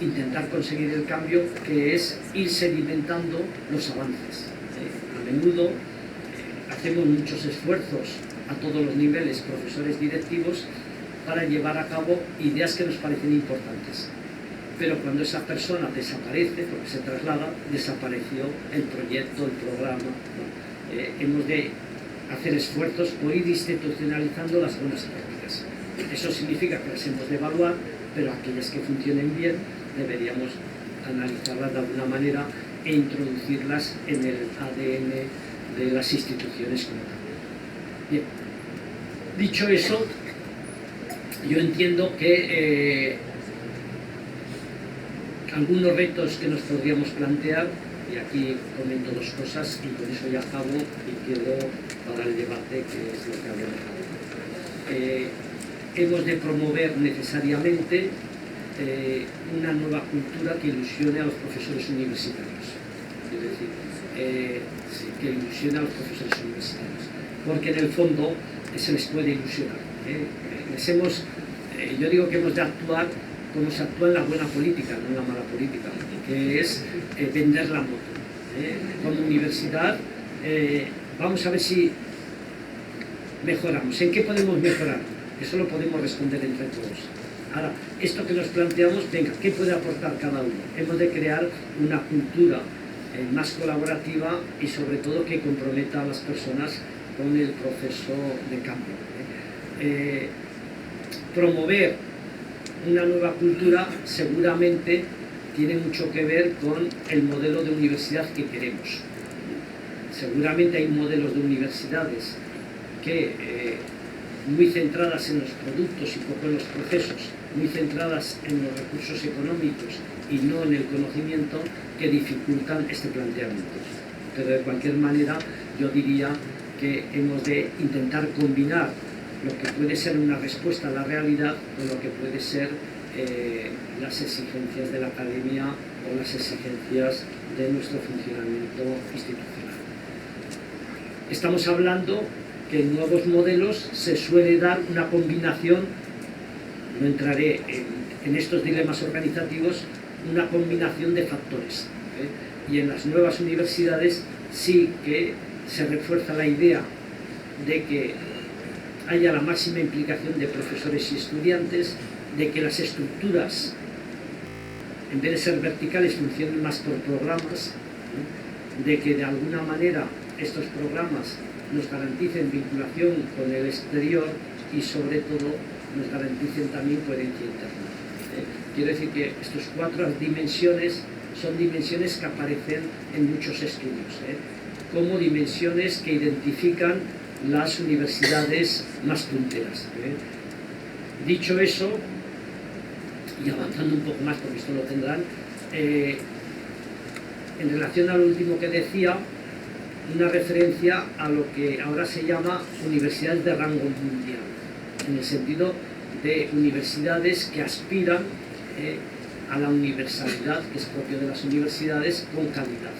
intentar conseguir el cambio, que es ir sedimentando los avances. A menudo hacemos muchos esfuerzos a todos los niveles, profesores, directivos, para llevar a cabo ideas que nos parecen importantes. Pero cuando esa persona desaparece, porque se traslada, desapareció el proyecto, el programa. Hemos de hacer esfuerzos por ir institucionalizando las buenas prácticas. Eso significa que las hemos de evaluar, pero aquellas que funcionen bien deberíamos analizarlas de alguna manera e introducirlas en el ADN de las instituciones como tal. Bien, dicho eso, yo entiendo que algunos retos que nos podríamos plantear, y aquí comento 2 cosas y con eso ya acabo y quedo para el debate, que es lo que habíamos hablado. Hemos de promover necesariamente una nueva cultura que ilusione a los profesores universitarios. Es decir, que ilusione a los profesores universitarios, porque en el fondo se les puede ilusionar. Yo digo que hemos de actuar como se actúa en la buena política, no en la mala política, que es vender la moto. Como universidad, vamos a ver si mejoramos. ¿En qué podemos mejorar? Eso lo podemos responder entre todos. Ahora, esto que nos planteamos, venga, ¿qué puede aportar cada uno? Hemos de crear una cultura más colaborativa y sobre todo que comprometa a las personas con el proceso de cambio. Promover una nueva cultura seguramente tiene mucho que ver con el modelo de universidad que queremos. Seguramente hay modelos de universidades que muy centradas en los productos y poco en los procesos, muy centradas en los recursos económicos y no en el conocimiento, que dificultan este planteamiento. Pero de cualquier manera yo diría que hemos de intentar combinar lo que puede ser una respuesta a la realidad con lo que puede ser las exigencias de la academia o las exigencias de nuestro funcionamiento institucional. Estamos hablando que en nuevos modelos se suele dar una combinación, no entraré en estos dilemas organizativos, una combinación de factores. Y en las nuevas universidades sí que se refuerza la idea de que haya la máxima implicación de profesores y estudiantes, de que las estructuras, en vez de ser verticales, funcionen más por programas, de que de alguna manera estos programas nos garanticen vinculación con el exterior y sobre todo nos garanticen también coherencia interna. Quiero decir que estas 4 dimensiones son dimensiones que aparecen en muchos estudios, como dimensiones que identifican las universidades más punteras. Dicho eso, y avanzando un poco más, porque esto lo tendrán, en relación a lo último que decía, una referencia a lo que ahora se llama universidades de rango mundial, en el sentido de universidades que aspiran a la universalidad, que es propio de las universidades, con calidad.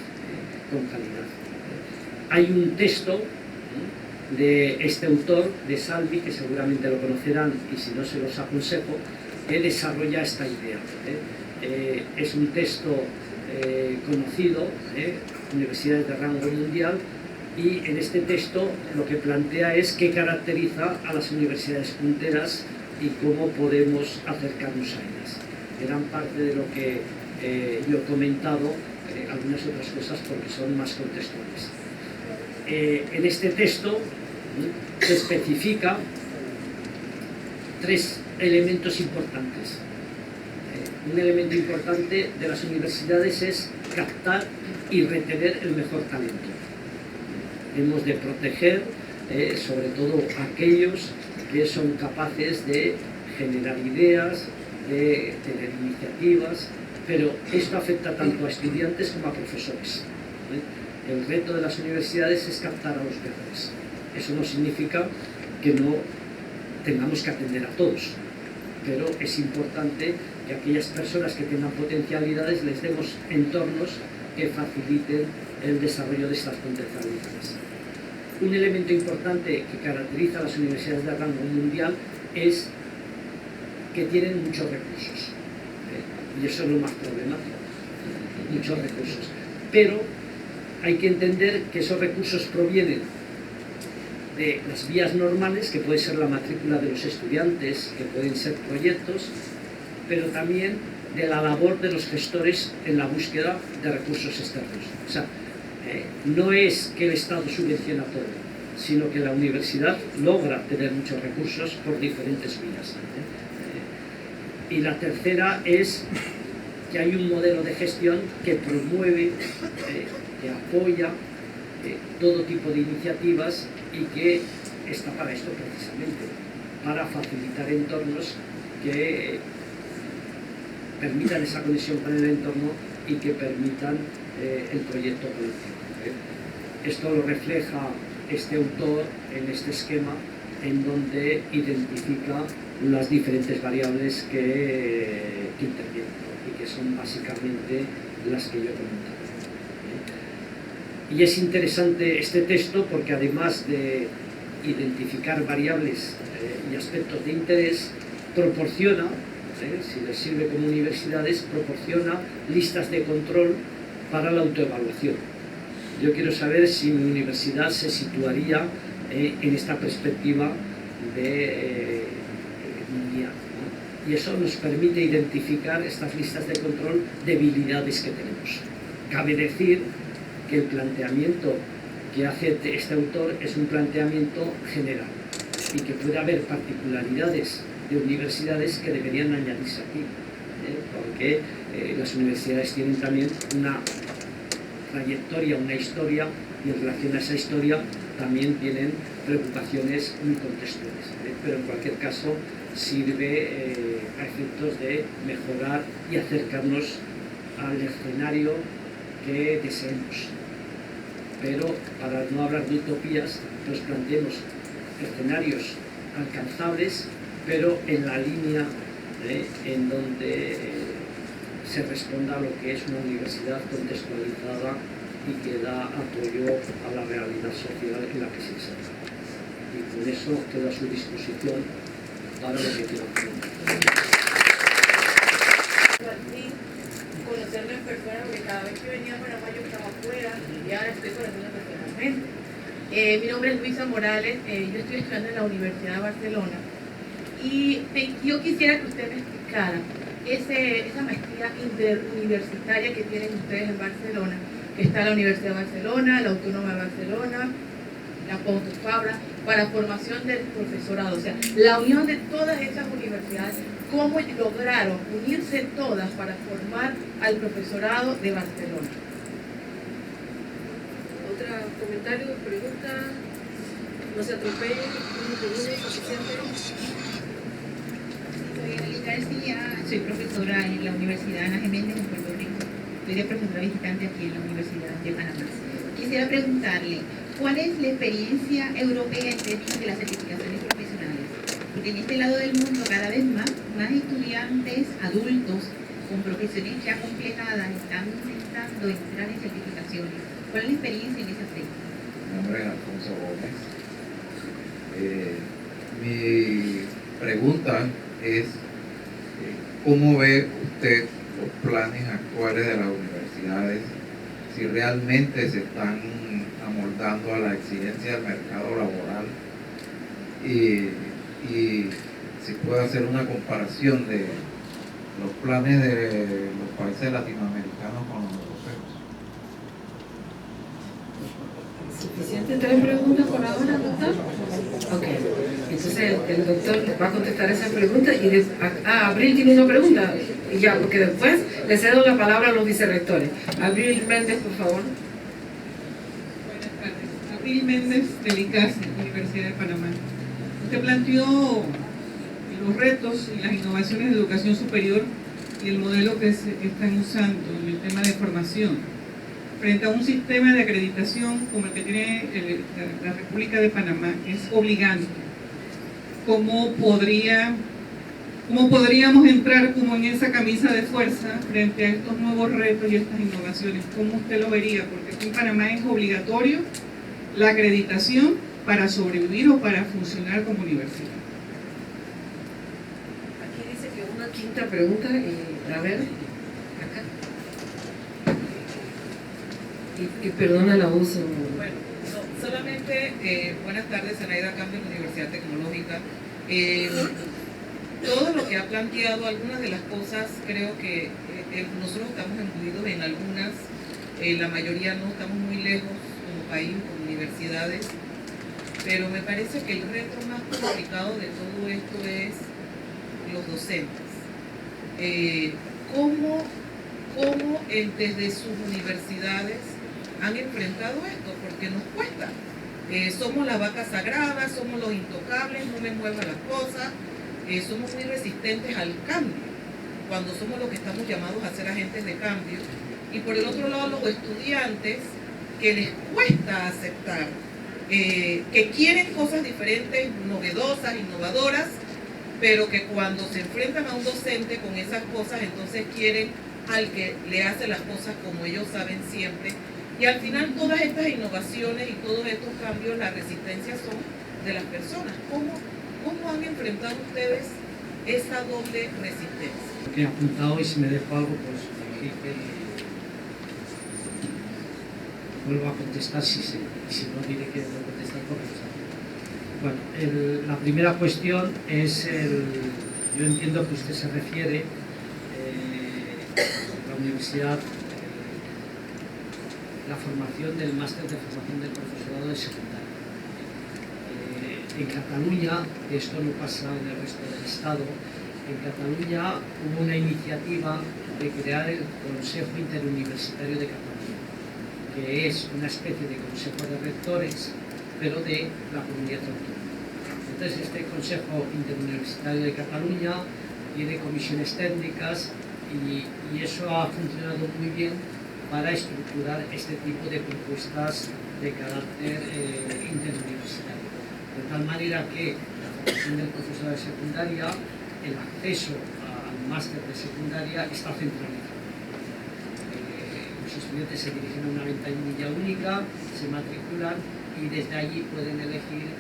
hay un texto de este autor, de Salvi, que seguramente lo conocerán y si no se los aconsejo, que desarrolla esta idea. Es un texto conocido, universidades de rango mundial, y en este texto lo que plantea es qué caracteriza a las universidades punteras y cómo podemos acercarnos a ellas. Gran parte de lo que yo he comentado, algunas otras cosas porque son más contextuales. En este texto se especifica 3 elementos importantes. Un elemento importante de las universidades es captar y retener el mejor talento. Hemos de proteger sobre todo aquellos que son capaces de generar ideas, de tener iniciativas, pero esto afecta tanto a estudiantes como a profesores. El reto de las universidades es captar a los mejores. Eso no significa que no tengamos que atender a todos, pero es importante que aquellas personas que tengan potencialidades les demos entornos que faciliten el desarrollo de estas potencialidades. Un elemento importante que caracteriza a las universidades de rango mundial es que tienen muchos recursos, y eso es lo más problemático, muchos recursos, pero hay que entender que esos recursos provienen de las vías normales, que puede ser la matrícula de los estudiantes, que pueden ser proyectos, pero también de la labor de los gestores en la búsqueda de recursos externos. O sea, no es que el Estado subvenciona todo, sino que la universidad logra tener muchos recursos por diferentes vías. Y la tercera es que hay un modelo de gestión que promueve, que apoya todo tipo de iniciativas y que está para esto precisamente, para facilitar entornos que permitan esa conexión con el entorno y que permitan el proyecto colectivo. Esto lo refleja este autor en este esquema, en donde identifica las diferentes variables que intervienen y que son básicamente las que yo he comentado. Y es interesante este texto porque además de identificar variables y aspectos de interés, proporciona, si les sirve como universidades, proporciona listas de control para la autoevaluación. Yo quiero saber si mi universidad se situaría en esta perspectiva de mundial, ¿no? Y eso nos permite identificar estas listas de control debilidades que tenemos. Cabe decir que el planteamiento que hace este autor es un planteamiento general y que puede haber particularidades de universidades que deberían añadirse aquí, porque las universidades tienen también una trayectoria, una historia, y en relación a esa historia también tienen preocupaciones muy contextuales, pero en cualquier caso sirve a efectos de mejorar y acercarnos al escenario que deseemos. Pero para no hablar de utopías, nos planteemos escenarios alcanzables, pero en la línea en donde se responda a lo que es una universidad contextualizada y que da apoyo a la realidad social en la que se inserta. Y con eso quedo a su disposición para lo que quiera preguntar. Conocerlo en persona, porque cada vez que venía a Panamá yo estaba afuera y ahora estoy conociendo personalmente. Mi nombre es Luisa Morales, yo estoy estudiando en la Universidad de Barcelona y yo quisiera que usted me explicara esa maestría interuniversitaria que tienen ustedes en Barcelona, que está la Universidad de Barcelona, la Autónoma de Barcelona, la Pompeu Fabra, para formación del profesorado, o sea, la unión de todas esas universidades, cómo lograron unirse todas para formar al profesorado de Barcelona. ¿Otro comentario, pregunta? No se atropellen, suficiente. Soy Annalyn García, soy profesora en la Universidad Ana Geméndez en Puerto Rico. Soy de profesora visitante aquí en la Universidad de Panamá. Quisiera preguntarle, ¿cuál es la experiencia europea en términos de las certificaciones profesionales? Porque en este lado del mundo cada vez más estudiantes adultos con profesiones ya completadas están intentando entrar en certificaciones. ¿Cuál es la experiencia en ese aspecto? Mi nombre es Alfonso Gómez. Mi pregunta es, ¿cómo ve usted los planes actuales de las universidades? Si realmente se están amoldando a la exigencia del mercado laboral y si puede hacer una comparación de los planes de los países latinoamericanos con los europeos. ¿Suficiente 3 preguntas por ahora, doctor? Ok, entonces el doctor va a contestar esa pregunta y Abril tiene una pregunta, y ya, porque después le cedo la palabra a los vicerrectores. Abril Méndez, por favor. Buenas tardes. Abril Méndez, del ICASE, Universidad de Panamá. Usted planteó los retos y las innovaciones de educación superior y el modelo que están usando en el tema de formación. Frente a un sistema de acreditación como el que tiene la República de Panamá, que es obligante, ¿cómo podríamos entrar como en esa camisa de fuerza frente a estos nuevos retos y estas innovaciones? ¿Cómo usted lo vería? Porque aquí en Panamá es obligatorio la acreditación para sobrevivir o para funcionar como universidad. Aquí dice que una quinta pregunta, y a ver, acá. Y perdona el abuso. Bueno, no, solamente, buenas tardes, Zenaida Cambio, Universidad Tecnológica. Todo lo que ha planteado, algunas de las cosas, creo que nosotros estamos incluidos en algunas, la mayoría no, estamos muy lejos como país, como universidades, pero me parece que el reto más complicado de todo esto es los docentes. ¿Cómo desde sus universidades han enfrentado esto? Porque nos cuesta. Somos las vacas sagradas, somos los intocables, no me muevan las cosas, somos muy resistentes al cambio, cuando somos los que estamos llamados a ser agentes de cambio. Y por el otro lado, los estudiantes, que les cuesta aceptar, que quieren cosas diferentes, novedosas, innovadoras, pero que cuando se enfrentan a un docente con esas cosas, entonces quieren al que le hace las cosas como ellos saben siempre. Y al final todas estas innovaciones y todos estos cambios, la resistencia son de las personas. ¿Cómo han enfrentado ustedes esa doble resistencia? Que he apuntado, y si me dejo algo, pues vuelvo a contestar, si no diré que no contestar correctamente. Bueno, la primera cuestión es yo entiendo que usted se refiere a la universidad, la formación del máster de formación del profesorado de secundaria. En Cataluña, esto no pasa en el resto del Estado, en Cataluña hubo una iniciativa de crear el Consejo Interuniversitario de Cataluña, que es una especie de consejo de rectores, pero de la comunidad autónoma. Entonces, este Consejo Interuniversitario de Cataluña tiene comisiones técnicas y eso ha funcionado muy bien para estructurar este tipo de propuestas de carácter interuniversitario. De tal manera que la formación del profesorado de secundaria, el acceso al máster de secundaria está centralizado. Los estudiantes se dirigen a una ventanilla única, se matriculan y desde allí pueden elegir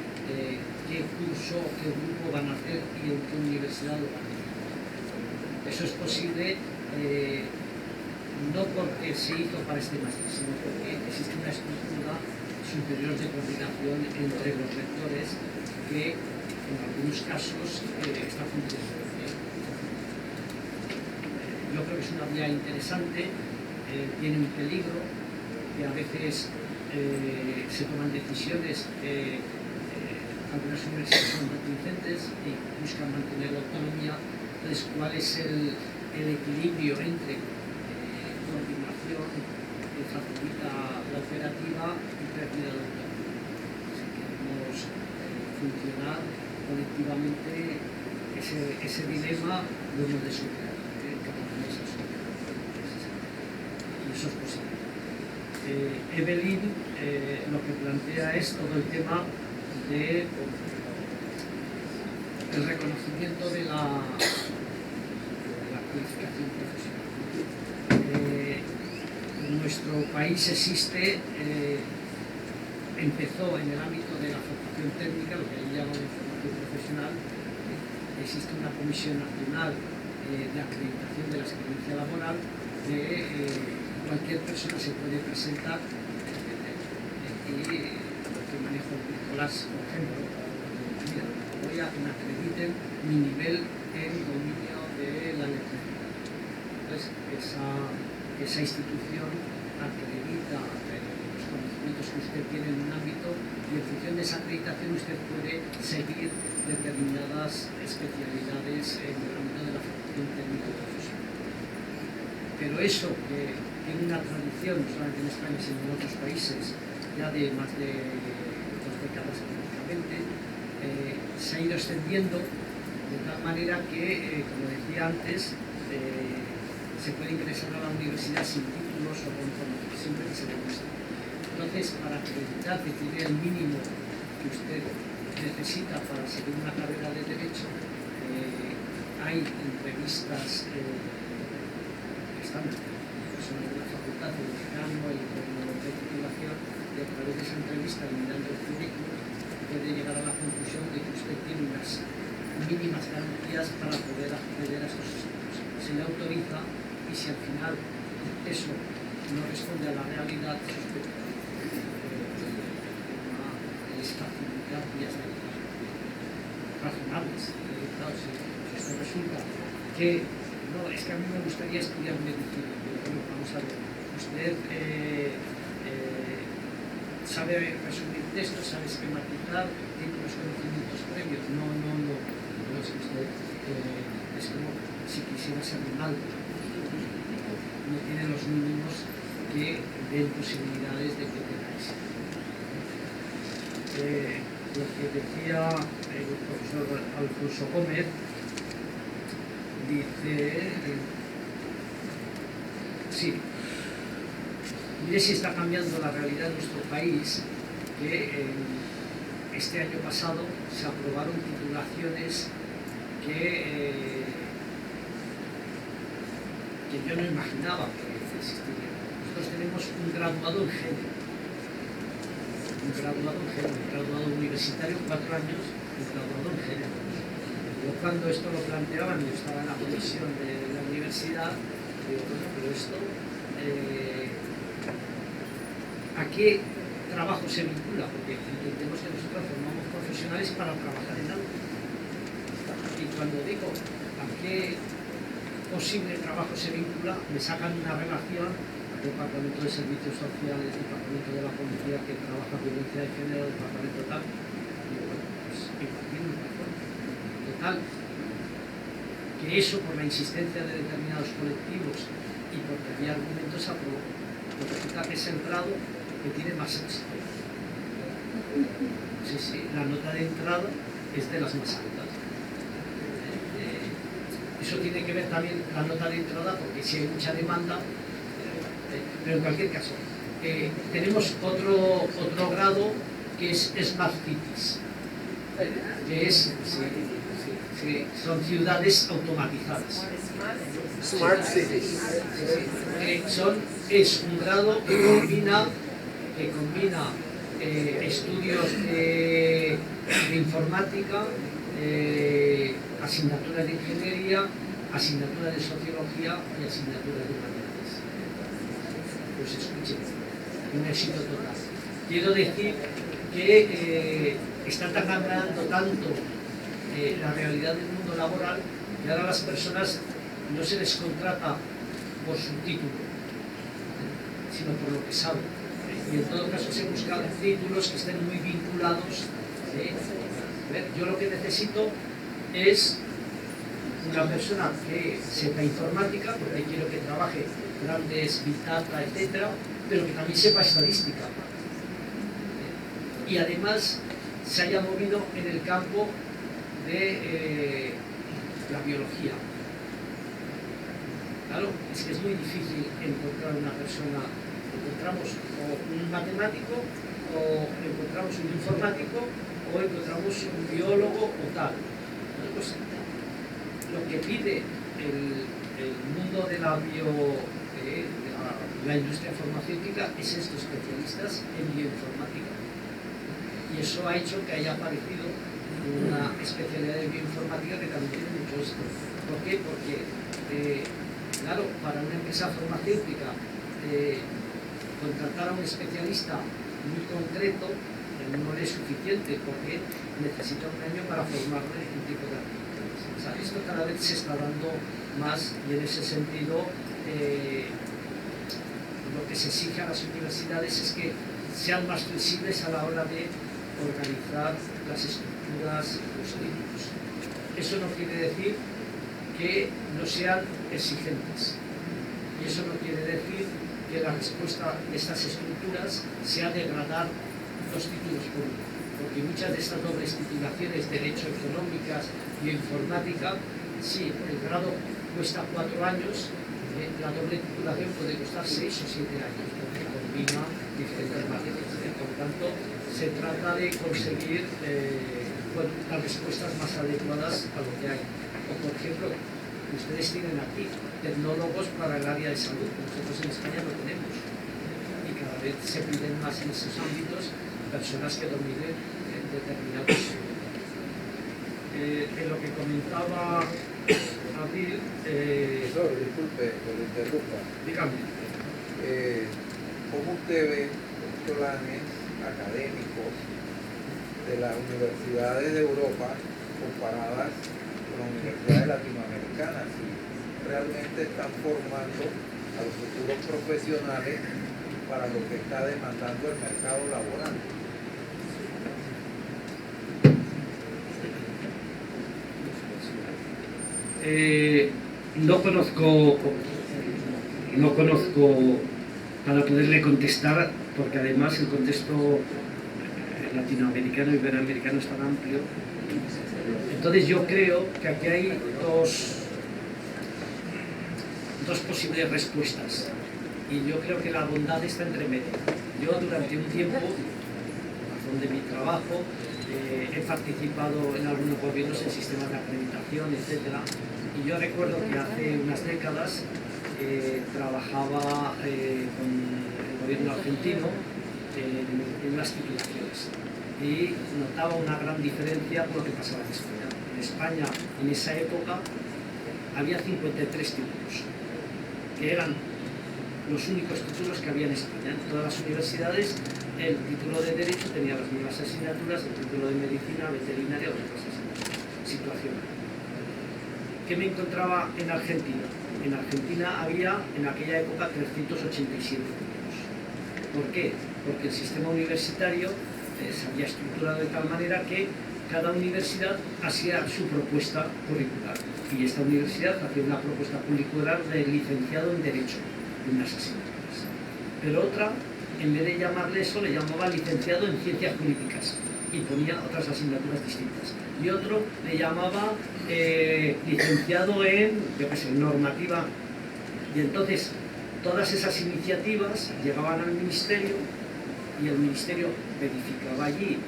qué curso, qué grupo van a hacer y en qué universidad lo van a hacer. Eso es posible no porque se hizo para este máster, sino porque existe una estructura superior de coordinación entre los rectores que en algunos casos está funcionando bien. Yo creo que es una vía interesante, tiene un peligro, que a veces se toman decisiones, algunas universidades son reticentes y buscan mantener la autonomía. Entonces, ¿cuál es el equilibrio entre coordinación que facilita la operativa y pérdida de autonomía? Si queremos funcionar colectivamente, ese dilema lo hemos de superar. Y eso es posible. Evelyn lo que plantea es todo el tema de el reconocimiento de la cualificación profesional. En nuestro país existe empezó en el ámbito de la formación técnica, lo que ahí llamamos formación profesional. Existe una comisión nacional de acreditación de la experiencia laboral, cualquier persona se puede presentar y lo que manejo el Nicolás, por ejemplo, mira, voy a que me acrediten mi nivel en dominio de la electricidad. Entonces, esa institución acredita los conocimientos que usted tiene en un ámbito y en función de esa acreditación usted puede seguir determinadas especialidades en el ámbito de la formación técnica profesional. Pero eso que tiene una tradición, no solamente en España, sino en otros países, ya de más de 2 décadas prácticamente, se ha ido extendiendo de tal manera que, como decía antes, se puede ingresar a la universidad sin títulos o con formación, siempre que se demuestre. Entonces, para acreditar que tiene el mínimo que usted necesita para seguir una carrera de Derecho, hay entrevistas que están personas de la facultad, el decano, el coordinador de titulación, y a través de esa entrevista, mirando el currículum, puede llegar a la conclusión de que usted tiene unas mínimas garantías para poder acceder a estos estudios. Se le autoriza y si al final eso no responde a la realidad, es facilitar vías de razonables. Claro, si esto resulta que no, es que a mí me gustaría estudiar medicina, pero bueno, vamos a ver, usted sabe resumir textos, sabe esquematizar, tiene unos conocimientos previos, no, es que usted es como si quisiera ser Ronaldo, no tiene los mínimos que den posibilidades de que tenga éxito. Lo que decía el profesor Alfonso Gómez, dice, sí, mire si está cambiando la realidad de nuestro país, que este año pasado se aprobaron titulaciones que yo no imaginaba que existirían. Nosotros tenemos un graduado en género, un graduado universitario, 4 años, un graduado en género. Yo cuando esto lo planteaban, yo estaba en la comisión de la universidad, digo, bueno, pero esto, ¿a qué trabajo se vincula? Porque entendemos que nosotros formamos profesionales para trabajar en algo. Y cuando digo a qué posible trabajo se vincula, me sacan una relación al Departamento de Servicios Sociales, Departamento de la Policía que trabaja violencia de género, Departamento tal. Y bueno, pues igual tiene una razón. Total, que eso por la insistencia de determinados colectivos y porque había argumentos aprobó. Pues resulta que es el grado que tiene más éxito. Sí, la nota de entrada es de las más altas. Eso tiene que ver también la nota de entrada porque si hay mucha demanda, pero en cualquier caso, tenemos otro grado que es Smart Cities, que es, son ciudades automatizadas. Smart Cities. Es un grado que combina estudios de informática, asignatura de ingeniería, asignatura de sociología y asignatura de humanidades. Pues escuchen, un éxito total. Quiero decir que está cambiando tanto la realidad del mundo laboral que ahora a las personas no se les contrata por su título, sino por lo que saben. Y en todo caso se buscan títulos que estén muy vinculados. Yo lo que necesito es una persona que sepa informática, porque quiero que trabaje grandes big data, etcétera, pero que también sepa estadística. Y además se haya movido en el campo de la biología. Claro, es que es muy difícil encontrar una persona, encontramos o un matemático, o encontramos un informático, o encontramos un biólogo o tal. Bueno, pues, lo que pide el mundo de la industria farmacéutica es estos especialistas en bioinformática. Y eso ha hecho que haya aparecido una especialidad de bioinformática que también tiene mucho éxito. ¿Por qué? Porque, claro, para una empresa farmacéutica contratar a un especialista muy concreto no es suficiente, porque necesita un año para formarle un tipo de actividades. O sea, esto cada vez se está dando más, y en ese sentido lo que se exige a las universidades es que sean más flexibles a la hora de organizar las estructuras, los equipos. Eso no quiere decir que no sean exigentes, y eso no quiere decir que la respuesta de estas estructuras sea degradar los títulos públicos, porque muchas de estas dobles titulaciones, derecho, económicas y informática, sí, el grado cuesta 4 años, la doble titulación puede costar 6 o 7 años, porque combina diferentes materias. Por lo tanto, se trata de conseguir las respuestas más adecuadas a lo que hay. O, por ejemplo, ustedes tienen aquí tecnólogos para el área de salud, que nosotros en España no tenemos, y cada vez se piden más en esos ámbitos personas que dominen determinados. En lo que comentaba Abril, disculpe que lo interrumpa. dígame. ¿Cómo usted ve los planes académicos de las universidades de Europa comparadas con las universidades latinoamericanas? Si realmente están formando a los futuros profesionales para lo que está demandando el mercado laboral. No conozco para poderle contestar, porque además el contexto latinoamericano y iberoamericano es tan amplio. Entonces yo creo que aquí hay dos posibles respuestas, y yo creo que la bondad está entre medio. Yo durante un tiempo, a razón de mi trabajo, he participado en algunos gobiernos en sistemas de acreditación, etc. Y yo recuerdo que hace unas décadas trabajaba con el gobierno argentino en las titulaciones, y notaba una gran diferencia con lo que pasaba en España. En España, en esa época, había 53 títulos, que eran los únicos títulos que había en España. En todas las universidades, el título de Derecho tenía las mismas asignaturas, el título de Medicina, Veterinaria o otras asignaturas. Situación. ¿Qué me encontraba en Argentina? En Argentina había, en aquella época, 387 títulos. ¿Por qué? Porque el sistema universitario se había estructurado de tal manera que cada universidad hacía su propuesta curricular, y esta universidad hacía una propuesta curricular de licenciado en Derecho, de unas asignaturas. Pero otra, en vez de llamarle eso, le llamaba licenciado en Ciencias Jurídicas, y ponía otras asignaturas distintas. Y otro le llamaba licenciado en, yo qué sé, normativa. Y entonces todas esas iniciativas llegaban al ministerio, y el ministerio verificaba allí,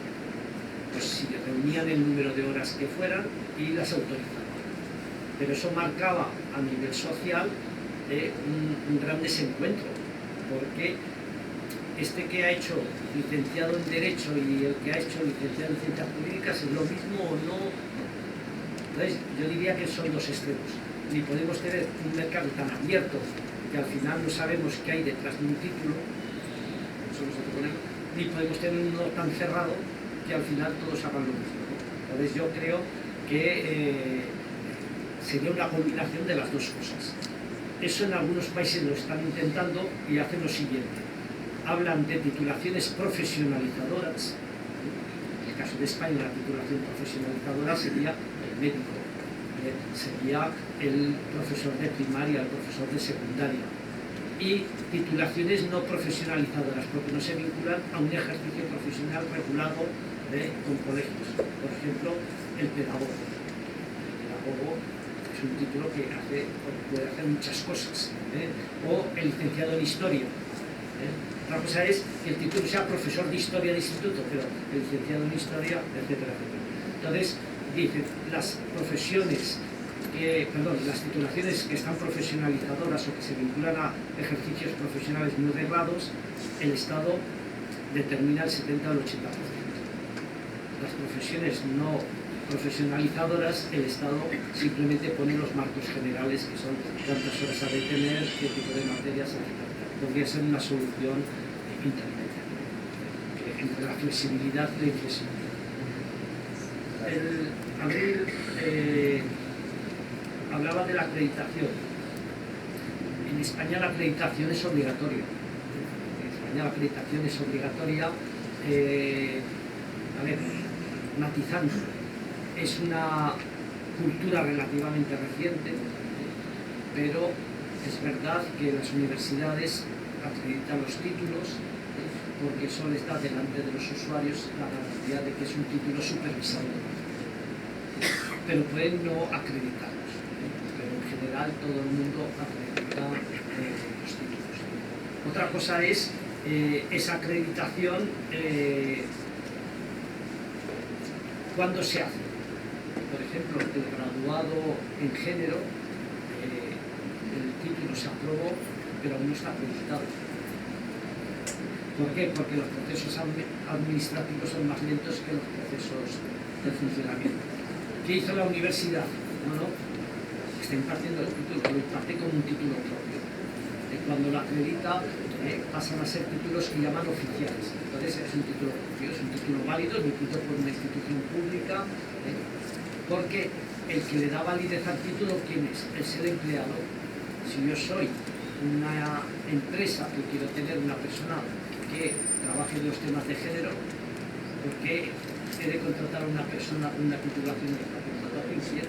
pues si reunían el número de horas que fueran, y las autorizaba. Pero eso marcaba a nivel social un gran desencuentro, porque este que ha hecho licenciado en Derecho y el que ha hecho licenciado en Ciencias Jurídicas es lo mismo o no. Entonces, yo diría que son dos extremos. Ni podemos tener un mercado tan abierto que al final no sabemos qué hay detrás de un título, ni podemos tener uno tan cerrado que al final todos hagan lo mismo. Entonces, yo creo que sería una combinación de las dos cosas. Eso en algunos países lo están intentando y hacen lo siguiente. Hablan de titulaciones profesionalizadoras. En el caso de España, la titulación profesionalizadora sería el médico, sería el profesor de primaria, el profesor de secundaria. Y titulaciones no profesionalizadoras, porque no se vinculan a un ejercicio profesional regulado con colegios. Por ejemplo, el pedagogo. El pedagogo es un título que puede hacer muchas cosas. O el licenciado en Historia. Otra cosa es que el título sea profesor de Historia de instituto, pero el licenciado en Historia, etcétera, etcétera. Entonces, dicen, las titulaciones que están profesionalizadoras o que se vinculan a ejercicios profesionales muy reglados, el Estado determina el 70 al 80%. las profesiones no profesionalizadoras, el Estado simplemente pone los marcos generales, que son cuántas horas ha de tener, qué tipo de materias, etc. Podría ser una solución intermedia entre la flexibilidad y la inflexibilidad. Abril hablaba de la acreditación. En España la acreditación es obligatoria. En España la acreditación es obligatoria. A ver, matizando, es una cultura relativamente reciente, pero es verdad que las universidades acreditan los títulos porque eso les da delante de los usuarios la garantía de que es un título supervisado. Pero pueden no acreditarlos, pero en general todo el mundo acredita los títulos. Otra cosa es esa acreditación, ¿cuándo se hace? Por ejemplo, el graduado en género, el título se aprobó, pero aún no está acreditado. ¿Por qué? Porque los procesos administrativos son más lentos que los procesos de funcionamiento. ¿Qué hizo la universidad? No, está impartiendo el título, lo imparte como un título propio. Cuando lo acredita, pasan a ser títulos que llaman oficiales. Entonces es un título propio, es un título válido, emitido por una institución pública, porque el que le da validez al título, ¿quién es? Es el empleado. Si yo soy una empresa que quiero tener una persona que trabaje en los temas de género, ¿por qué he de contratar a una persona con una titulación de esta contratación?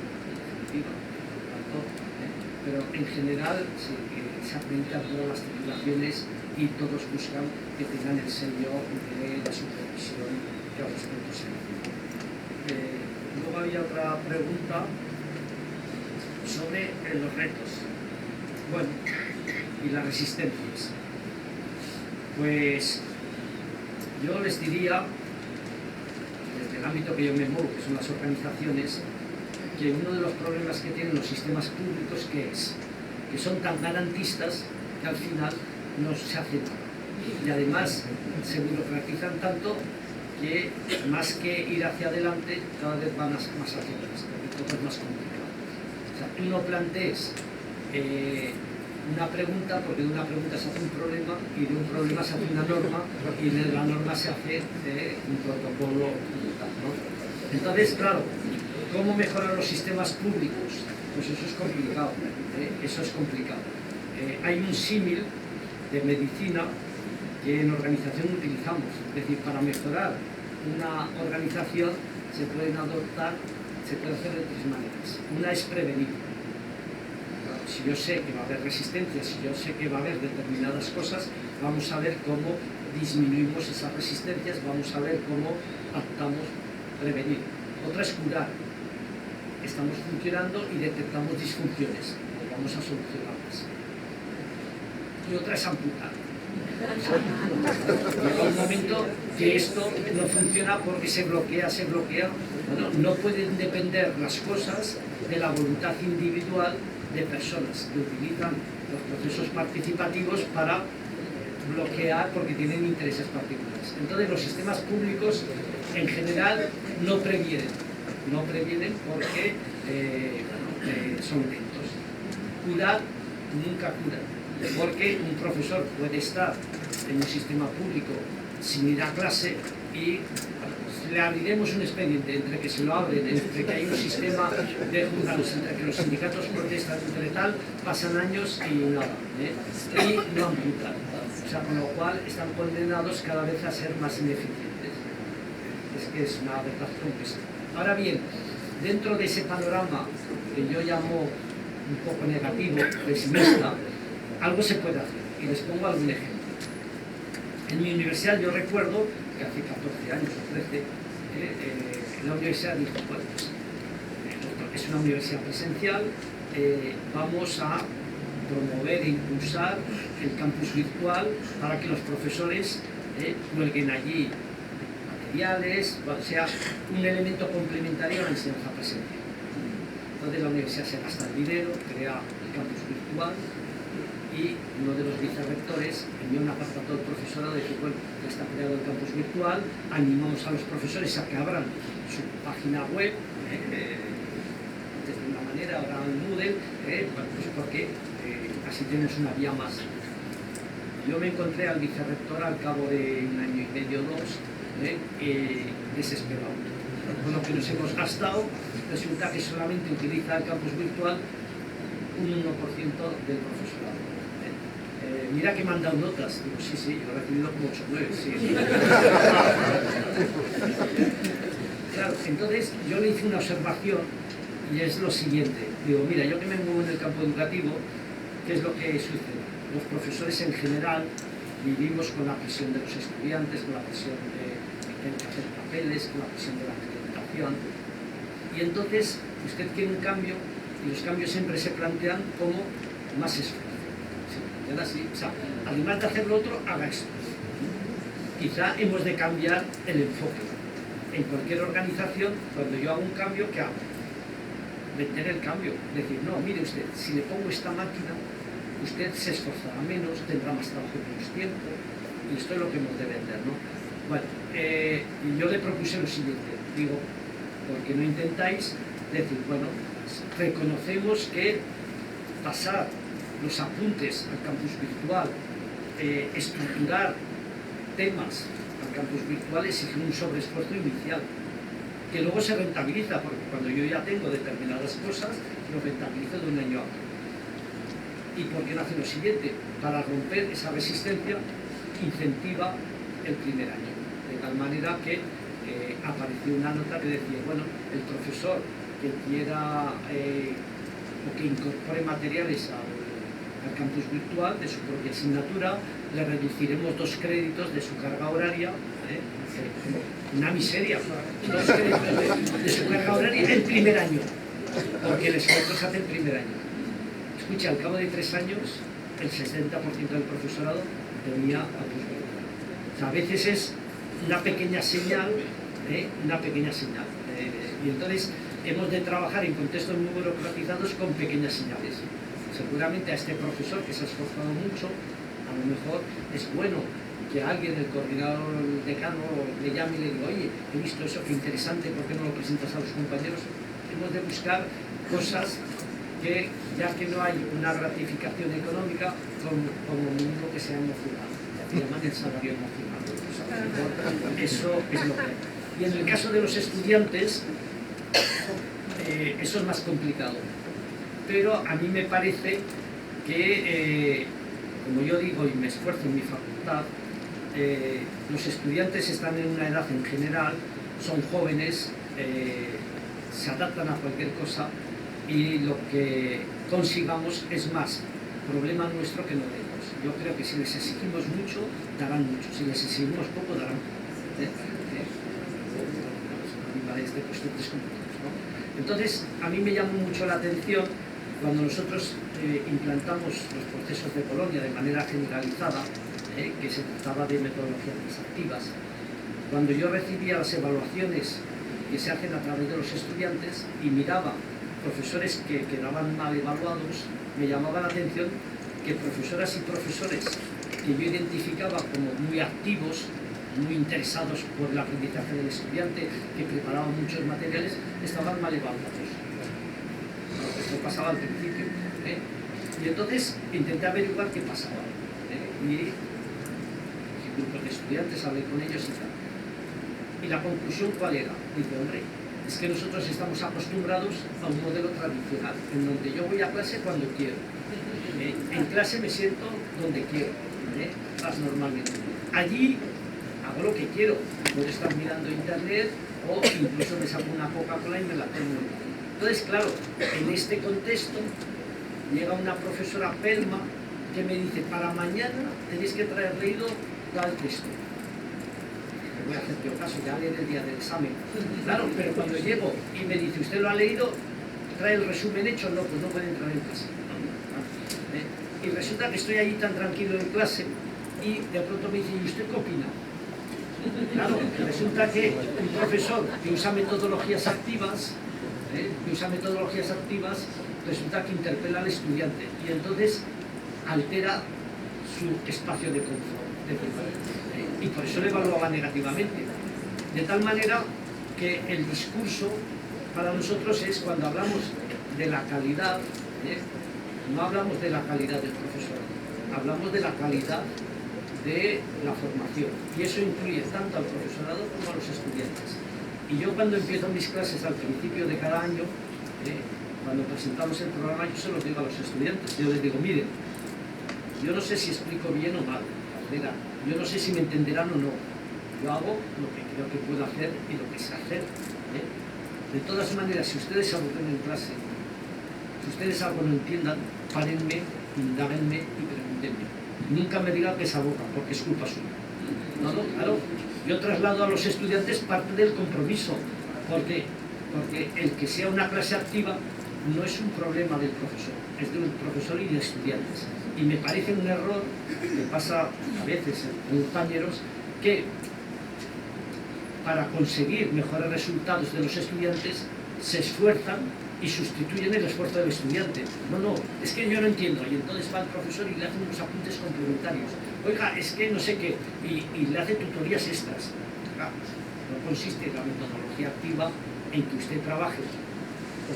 Pero en general se acreditan todas las titulaciones y todos buscan que tengan el sello de la supervisión que al respecto se hace. Luego había otra pregunta sobre los retos. Bueno, y las resistencias. Pues yo les diría, desde el ámbito que yo me muevo, que son las organizaciones, que uno de los problemas que tienen los sistemas públicos, ¿qué es? Que son tan garantistas que al final no se hace nada. Y además se burocratizan tanto que más que ir hacia adelante, cada vez van más hacia atrás, porque todo es más complicado. O sea, tú no plantees una pregunta, porque de una pregunta se hace un problema, y de un problema se hace una norma, y de la norma se hace un protocolo, ¿no? Entonces, claro, ¿cómo mejorar los sistemas públicos? Pues eso es complicado, eso es complicado. Hay un símil de medicina que en organización utilizamos, es decir, para mejorar una organización se puede hacer de tres maneras. Una es prevenir. Si yo sé que va a haber resistencia, si yo sé que va a haber determinadas cosas, vamos a ver cómo disminuimos esas resistencias, vamos a ver cómo actuamos, prevenir. Otra es curar. Estamos funcionando y detectamos disfunciones, pues vamos a solucionarlas. Y otra es amputar. Llega un momento que esto no funciona porque se bloquea. Bueno, no pueden depender las cosas de la voluntad individual de personas que utilizan los procesos participativos para bloquear porque tienen intereses particulares. Entonces los sistemas públicos en general no previenen porque son lentos. Curar nunca cura, porque un profesor puede estar en un sistema público sin ir a clase y le abriremos un expediente entre que se lo abren, entre que hay un sistema de juzgados, entre que los sindicatos protestan, entre tal, pasan años y nada, y no amputan. O sea, con lo cual están condenados cada vez a ser más ineficientes. Es que es una verdad confesa. Ahora bien, dentro de ese panorama que yo llamo un poco negativo, pesimista, algo se puede hacer. Y les pongo algún ejemplo. En mi universidad yo recuerdo que hace 14 años o 13, la universidad dijo, bueno, pues, es una universidad presencial, vamos a promover e impulsar el campus virtual para que los profesores cuelguen allí materiales, sea un elemento complementario a la enseñanza presencial. Entonces la universidad se gasta el dinero, crea el campus virtual, y uno de los vicerrectores envió una carta a todo el profesorado de que, bueno, ya está creado el campus virtual, animamos a los profesores a que abran su página web, antes de una manera, ahora en Moodle, bueno, pues porque así tienes una vía más. Yo me encontré al vicerrector al cabo de 1 año y medio, 2, desesperado. Con lo que nos hemos gastado, resulta que solamente utiliza el campus virtual un 1% del profesorado. Mira que me han dado notas. Digo, sí, yo he recibido como 8 o 9, sí. Claro, entonces yo le hice una observación y es lo siguiente. Digo, mira, yo que me muevo en el campo educativo, ¿qué es lo que sucede? Los profesores en general vivimos con la presión de los estudiantes, con la presión de que hay que hacer papeles, con la presión de la acreditación. Y entonces usted quiere un cambio y los cambios siempre se plantean como más esfuerzo. Así, o sea, además de hacer lo otro, haga esto. Quizá hemos de cambiar el enfoque. En cualquier organización, cuando yo hago un cambio, ¿qué hago? Vender el cambio. Decir, no, mire usted, si le pongo esta máquina, usted se esforzará menos, tendrá más trabajo y menos tiempo, y esto es lo que hemos de vender, ¿no? Bueno, yo le propuse lo siguiente, digo, ¿por qué no intentáis decir, bueno, reconocemos que pasar los apuntes al campus virtual, estructurar temas al campus virtual exige un sobreesfuerzo inicial, que luego se rentabiliza, porque cuando yo ya tengo determinadas cosas, lo rentabilizo de un año a otro. ¿Y por qué no hace lo siguiente? Para romper esa resistencia, incentiva el primer año, de tal manera que apareció una nota que decía, bueno, el profesor que quiera o que incorpore materiales al campus virtual de su propia asignatura, le reduciremos 2 créditos de su carga horaria, una miseria, 2 créditos de su carga horaria el primer año, porque el esfuerzo se hace el primer año. Escucha, al cabo de 3 años, el 60% del profesorado tenía campus virtual. O sea, a veces es una pequeña señal, y entonces hemos de trabajar en contextos muy burocratizados con pequeñas señales. Seguramente a este profesor que se ha esforzado mucho, a lo mejor es bueno que alguien, el coordinador, el decano, le llame y le diga, oye, he visto eso, qué interesante, ¿por qué no lo presentas a los compañeros? Hemos de buscar cosas que, ya que no hay una gratificación económica, como mínimo que sea emocional, que llaman el salario emocional. Eso es lo que hay. Y en el caso de los estudiantes, eso es más complicado. Pero a mí me parece que, como yo digo y me esfuerzo en mi facultad, los estudiantes están en una edad en general, son jóvenes, se adaptan a cualquier cosa y lo que consigamos es más problema nuestro que no de ellos. Yo creo que si les exigimos mucho, darán mucho, si les exigimos poco, darán poco. Entonces, a mí me llamó mucho la atención cuando nosotros implantamos los procesos de Bolonia de manera generalizada, que se trataba de metodologías transactivas. Cuando yo recibía las evaluaciones que se hacen a través de los estudiantes y miraba profesores que quedaban mal evaluados, me llamaba la atención que profesoras y profesores que yo identificaba como muy activos, muy interesados por el aprendizaje del estudiante, que preparaban muchos materiales, estaban mal evaluados. Esto pasaba al principio. Y entonces intenté averiguar qué pasaba. Y grupos de estudiantes, hablé con ellos y tal. Y la conclusión, ¿cuál era? Dice, hombre, es que nosotros estamos acostumbrados a un modelo tradicional, en donde yo voy a clase cuando quiero. En clase me siento donde quiero, más normalmente. Allí hago lo que quiero, puedo estar mirando internet o incluso me saco una Coca-Cola y me la tomo. Entonces, claro, en este contexto llega una profesora Pelma que me dice, para mañana tenéis que traer leído tal texto. Voy a hacer yo caso, ya leer el día del examen. Claro, pero cuando llego y me dice, ¿usted lo ha leído? ¿Trae el resumen hecho? No, pues no puede entrar en clase. Y resulta que estoy ahí tan tranquilo en clase y de pronto me dice, ¿y usted qué opina? Claro, resulta que un profesor que usa metodologías activas, resulta que interpela al estudiante. Y entonces altera su espacio de confort, y por eso le evaluaba negativamente. De tal manera que el discurso para nosotros es, cuando hablamos de la calidad, no hablamos de la calidad del profesor, hablamos de la calidad de la formación, y eso incluye tanto al profesorado como a los estudiantes. Y yo, cuando empiezo mis clases al principio de cada año, cuando presentamos el programa, yo se los digo a los estudiantes, yo les digo, miren, yo no sé si explico bien o mal, yo no sé si me entenderán o no, yo hago lo que creo que puedo hacer y lo que sé hacer. De todas maneras, si ustedes se aburren en clase, si ustedes algo no entiendan, párenme, indáguenme y pregúntenme. Nunca me digan que se aburran, porque es culpa suya. No, claro, yo traslado a los estudiantes parte del compromiso, porque el que sea una clase activa no es un problema del profesor, es del profesor y de estudiantes. Y me parece un error que pasa a veces en compañeros, que para conseguir mejores resultados de los estudiantes se esfuerzan y sustituyen el esfuerzo del estudiante. No, es que yo no entiendo, y entonces va el profesor y le hace unos apuntes complementarios. Oiga, es que no sé qué, y le hace tutorías extras. No consiste la metodología activa en que usted trabaje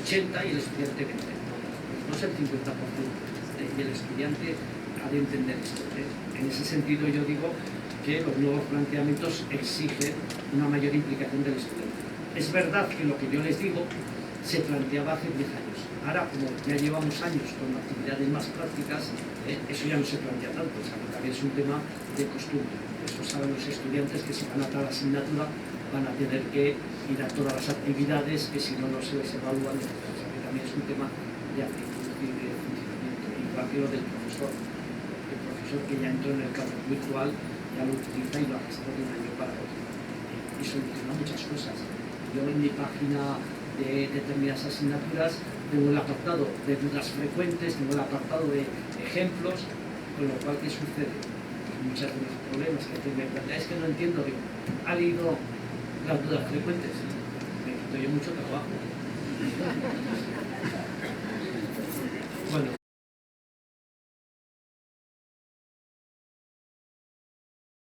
80 y el estudiante 20. No es el 50%, y el estudiante ha de entender esto. En ese sentido, yo digo que los nuevos planteamientos exigen una mayor implicación del estudiante. Es verdad que lo que yo les digo se planteaba hace 10 años. Ahora, como ya llevamos años con actividades más prácticas, eso ya no se plantea tanto, o sea, que también es un tema de costumbre. Eso saben los estudiantes, que si van a tal asignatura van a tener que ir a todas las actividades, que si no, no se les evalúan. O sea, que también es un tema de actitud y de funcionamiento. Igual que lo del profesor. El profesor que ya entró en el campo virtual ya lo utiliza y lo arrastra de un año para otro. Y soluciona muchas cosas. Yo en mi página de determinadas asignaturas tengo el apartado de dudas frecuentes, tengo el apartado de ejemplos, con lo cual, ¿qué sucede? Muchos de los problemas que me plantea es que no entiendo, digo, ¿ha leído las dudas frecuentes? Me quito yo mucho trabajo.